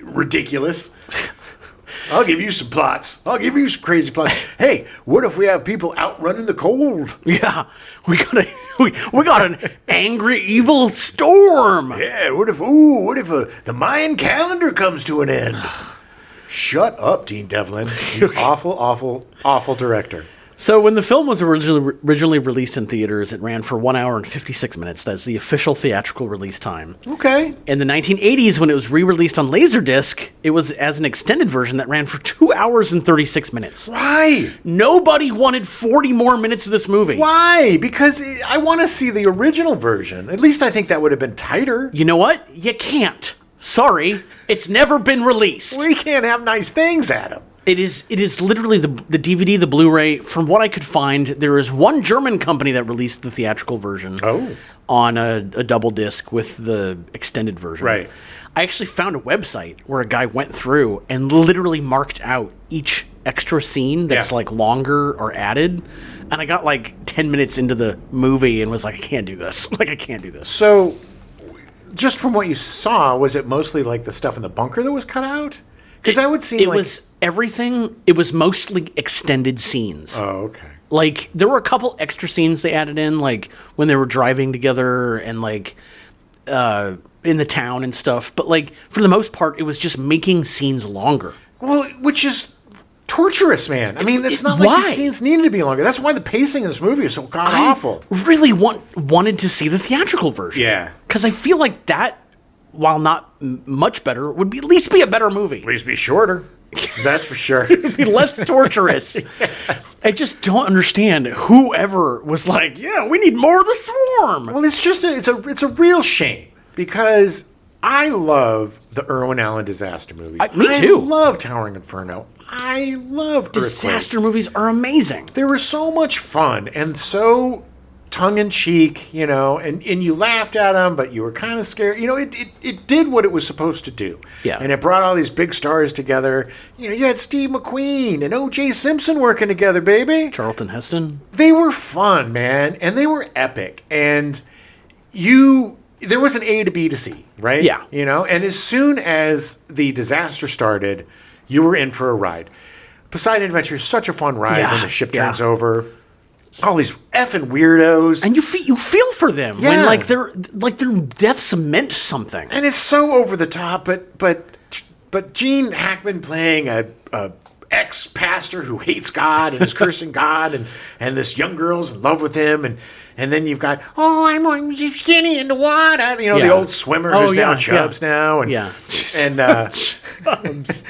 ridiculous? I'll give you some plots. I'll give you some crazy plots. Hey, what if we have people outrunning the cold? Yeah, we got an angry, evil storm. Yeah, what if the Mayan calendar comes to an end? Shut up, Dean Devlin. You awful, awful, awful director. So when the film was originally released in theaters, it ran for 1 hour and 56 minutes. That's the official theatrical release time. Okay. In the 1980s, when it was re-released on Laserdisc, it was as an extended version that ran for 2 hours and 36 minutes. Why? Nobody wanted 40 more minutes of this movie. Why? Because I want to see the original version. At least I think that would have been tighter. You know what? You can't. Sorry. It's never been released. We can't have nice things, Adam. It is literally the DVD, the Blu-ray. From what I could find, there is one German company that released the theatrical version on a double disc with the extended version. Right. I actually found a website where a guy went through and literally marked out each extra scene that's like longer or added. And I got like 10 minutes into the movie and was like, I can't do this. I can't do this. So, just from what you saw, was it mostly like the stuff in the bunker that was cut out? Because I would see it was everything. It was mostly extended scenes. Oh, okay. Like there were a couple extra scenes they added in, like when they were driving together and like in the town and stuff. But like for the most part, it was just making scenes longer. Well, which is torturous, man. I mean, it's not like the scenes needed to be longer. That's why the pacing in this movie is so god awful. I really wanted to see the theatrical version. Yeah, because I feel like that, while not much better, would at least be a better movie. At least be shorter. That's for sure. It'd be less torturous. Yes. I just don't understand whoever was like, yeah, we need more of the swarm. Well, it's just it's a real shame because I love the Irwin Allen disaster movies. Me too. I love Towering Inferno. I love disaster movies are amazing. They were so much fun and so tongue-in-cheek, and you laughed at them, but you were kind of scared. It did what it was supposed to do. Yeah. And it brought all these big stars together. You had Steve McQueen and O.J. Simpson working together, baby. Charlton Heston. They were fun, man, and they were epic. And there was an A to B to C, right? Yeah. And as soon as the disaster started, you were in for a ride. Poseidon Adventure is such a fun ride when the ship turns over. All these effing weirdos, and you feel for them when their deaths meant something. And it's so over the top, but Gene Hackman playing a ex-pastor who hates God and is cursing God, and this young girl's in love with him, and then you've got I'm skinny in the water, the old swimmer who's now Chubbs now, and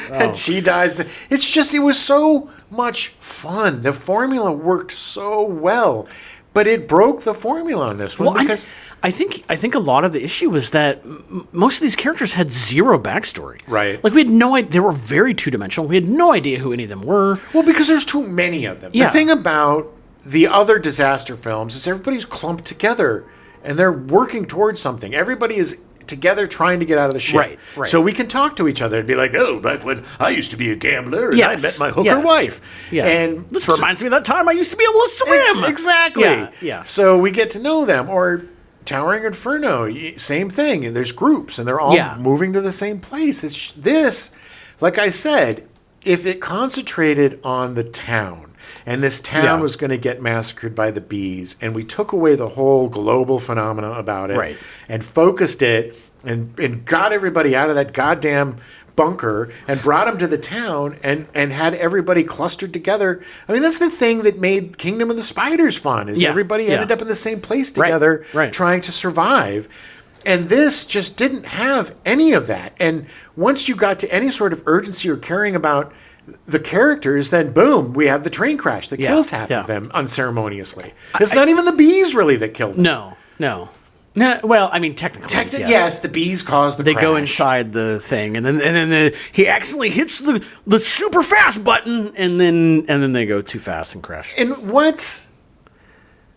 and she dies. It was so much fun. The formula worked so well, but it broke the formula on this one because I think a lot of the issue was that most of these characters had zero backstory. Right. Like we had no idea. They were very two-dimensional. We had no idea who any of them were. Well, because there's too many of them. Yeah. The thing about the other disaster films is everybody's clumped together and they're working towards something. Everybody is together trying to get out of the ship. Right. So we can talk to each other and be like, back when I used to be a gambler and I met my hooker wife. Yeah. And this reminds me of that time I used to be able to swim. Exactly. Yeah. So we get to know them. Or Towering Inferno, same thing. And there's groups and they're all moving to the same place. It's this, like I said, if it concentrated on the town, and this town was going to get massacred by the bees, and we took away the whole global phenomena about it, and focused it, and got everybody out of that goddamn bunker, and brought them to the town, and had everybody clustered together. I mean, that's the thing that made Kingdom of the Spiders fun, is everybody ended up in the same place together, trying to survive. And this just didn't have any of that. And once you got to any sort of urgency or caring about the characters, then boom, we have the train crash that kills half of them unceremoniously. It's not even the bees really that killed them. No. Well, I mean, technically, yes, the bees caused the crash. They go inside the thing, and then he accidentally hits the super fast button, and then they go too fast and crash. And what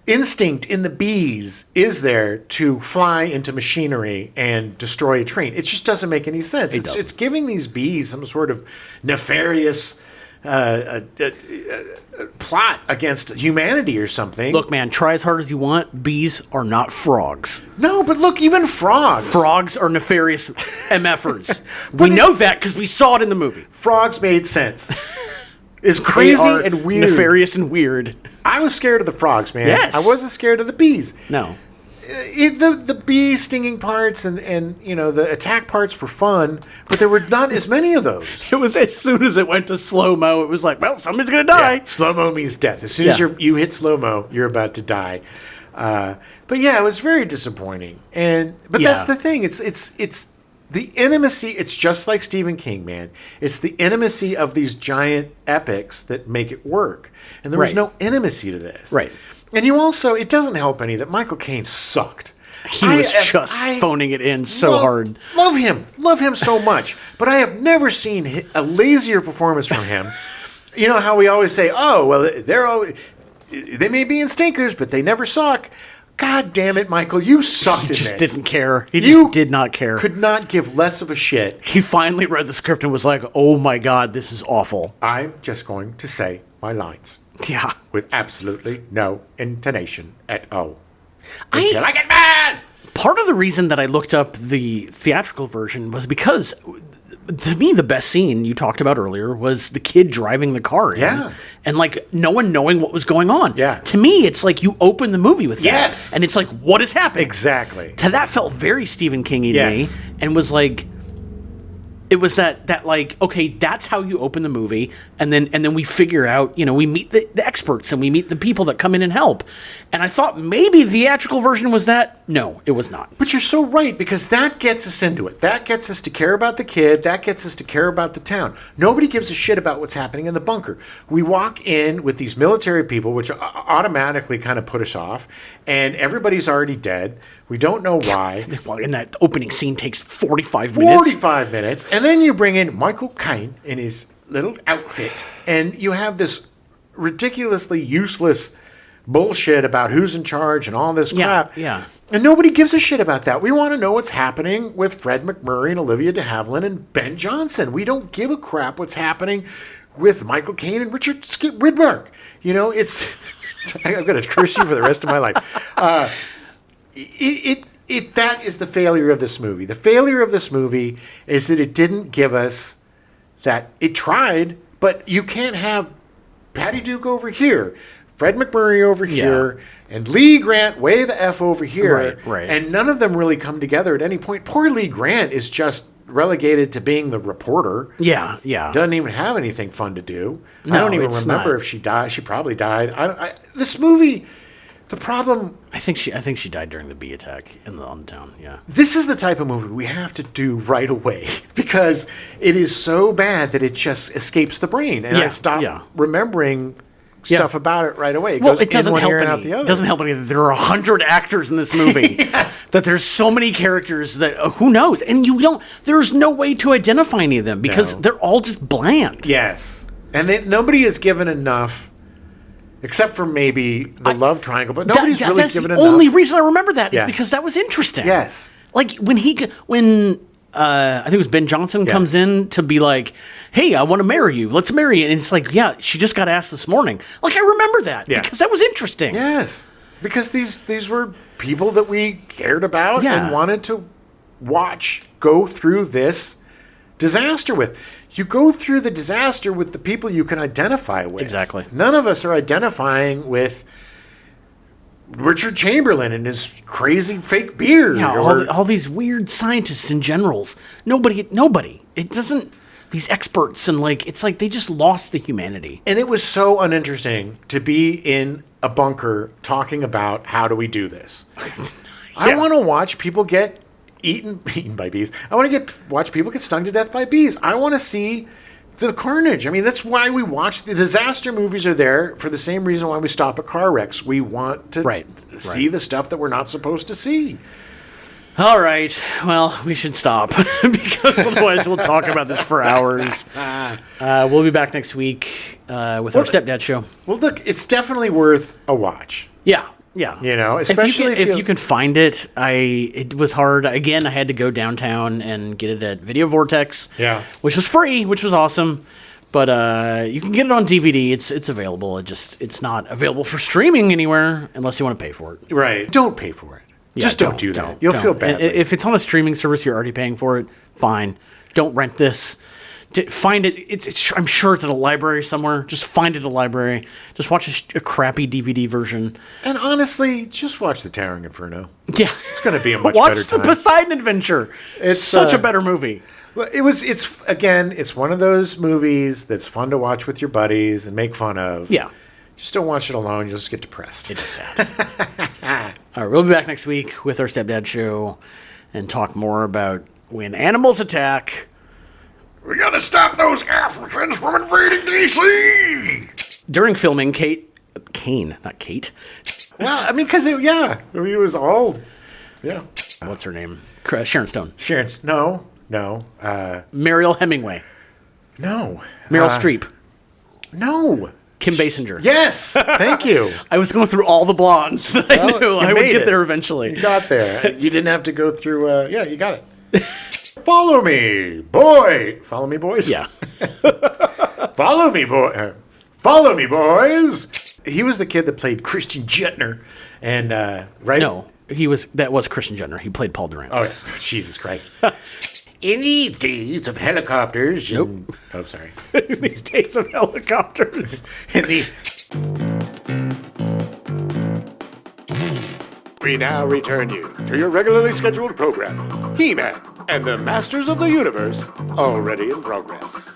instinct in the bees is there to fly into machinery and destroy a train? It just doesn't make any sense. It's giving these bees some sort of nefarious plot against humanity or something. Look, man, try as hard as you want. Bees are not frogs. No, but look, even frogs. Frogs are nefarious MFers. We know that because we saw it in the movie. Frogs made sense. It's crazy and weird. Nefarious and weird. I was scared of the frogs, man. Yes. I wasn't scared of the bees. No. the bee stinging parts and the attack parts were fun, but there were not as many of those. It was as soon as it went to slow-mo, it was like, well, somebody's going to die. Yeah, slow-mo means death. As soon as you hit slow-mo, you're about to die. But yeah, it was very disappointing. But that's the thing. It's the intimacy. It's just like Stephen King, man. It's the intimacy of these giant epics that make it work. And there was no intimacy to this. Right. And it doesn't help any that Michael Caine sucked. He was just phoning it in so hard. Love him so much. But I have never seen a lazier performance from him. You know how we always say, oh, well, they may be in stinkers, but they never suck. God damn it, Michael, you sucked in this. He just didn't care. He just did not care. Could not give less of a shit. He finally read the script and was like, oh my God, this is awful. I'm just going to say my lines. Yeah. With absolutely no intonation at all. Until I get mad! Part of the reason that I looked up the theatrical version was because, to me, the best scene you talked about earlier was the kid driving the car in. Yeah. And, like, no one knowing what was going on. Yeah. To me, it's like you open the movie with that. Yes. And it's like, what is happening? Exactly. That felt very Stephen King-y to me. And was like... It was that like, okay, that's how you open the movie, and then we figure out, we meet the experts and we meet the people that come in and help. And I thought maybe the theatrical version was that. No, it was not. But you're so right, because that gets us into it. That gets us to care about the kid. That gets us to care about the town. Nobody gives a shit about what's happening in the bunker. We walk in with these military people, which automatically kind of put us off, and everybody's already dead. We don't know why. And that opening scene takes 45 minutes. 45 minutes. And then you bring in Michael Caine in his little outfit, and you have this ridiculously useless bullshit about who's in charge and all this crap. Yeah. And nobody gives a shit about that. We want to know what's happening with Fred MacMurray and Olivia de Havilland and Ben Johnson. We don't give a crap what's happening with Michael Caine and Richard Widmark. It's... I'm going to curse you for the rest of my life. That is the failure of this movie. The failure of this movie is that it didn't give us that. It tried, but you can't have Patty Duke over here, Fred MacMurray over here, and Lee Grant way the F over here. Right. And none of them really come together at any point. Poor Lee Grant is just relegated to being the reporter. Yeah. Doesn't even have anything fun to do. No, I don't even remember if she died. She probably died. This movie... The problem... I think she died during the bee attack on the town, yeah. This is the type of movie we have to do right away, because it is so bad that it just escapes the brain. And I stop remembering stuff about it right away. It doesn't help any. It doesn't help any that there are 100 actors in this movie. Yes. That there's so many characters that, who knows? And there's no way to identify any of them, because they're all just bland. Yes. And nobody is given enough... Except for maybe the love triangle, but nobody's really given enough. The only reason I remember that is because that was interesting. Yes. Like when I think it was Ben Johnson comes in to be like, hey, I want to marry you. Let's marry you. And it's like, she just got asked this morning. Like, I remember that because that was interesting. Yes. Because these were people that we cared about and wanted to watch go through this disaster with. You go through the disaster with the people you can identify with. Exactly. None of us are identifying with Richard Chamberlain and his crazy fake beard. Yeah, all these weird scientists and generals. Nobody. It doesn't... These experts and it's like they just lost the humanity. And it was so uninteresting to be in a bunker talking about how do we do this. I want to watch people get eaten by bees. I want to watch people get stung to death by bees. I want to see the carnage. I mean, that's why we watch the disaster movies. Are there for the same reason why we stop at car wrecks. We want to see the stuff that we're not supposed to see. All right. Well, we should stop because otherwise we'll talk about this for hours. We'll be back next week with our Stepdad show. Well, look, it's definitely worth a watch. Yeah. Especially if you can find it. It was hard. Again, I had to go downtown and get it at Video Vortex. Yeah, which was free, which was awesome. But you can get it on DVD. It's available. It's not available for streaming anywhere unless you want to pay for it. Right. Don't pay for it. Just don't do that. You'll feel bad. If it's on a streaming service, you're already paying for it. Fine. Don't rent this. Find it. I'm sure it's at a library somewhere. Just find it at a library. Just watch a crappy DVD version. And honestly, just watch The Towering Inferno. Yeah. It's going to be a much watch better time. Watch the Poseidon Adventure. It's such a better movie. Well, it's one of those movies that's fun to watch with your buddies and make fun of. Yeah. Just don't watch it alone. You'll just get depressed. It is sad. All right, we'll be back next week with our Stepdad Show and talk more about when animals attack. We gotta stop those Africans from invading DC! During filming, Caine, not Kate. Well, I mean, because it was all, yeah. What's her name? Sharon Stone. No. Mariel Hemingway. No. Meryl Streep. No. Kim Basinger. Yes, thank you. I was going through all the blondes that I knew. I would get there eventually. You got there. You didn't have to go through, you got it. Follow me, boy. Follow me, boys? Yeah. Follow me, boy. Follow me, boys. He was the kid that played Christian Jetner. And, right? No, that was Christian Jetner. He played Paul Durant. Oh, Jesus Christ. In these days of helicopters. Nope. Oh, sorry. In these days of helicopters. We now return you to your regularly scheduled program, He-Man and the Masters of the Universe, already in progress.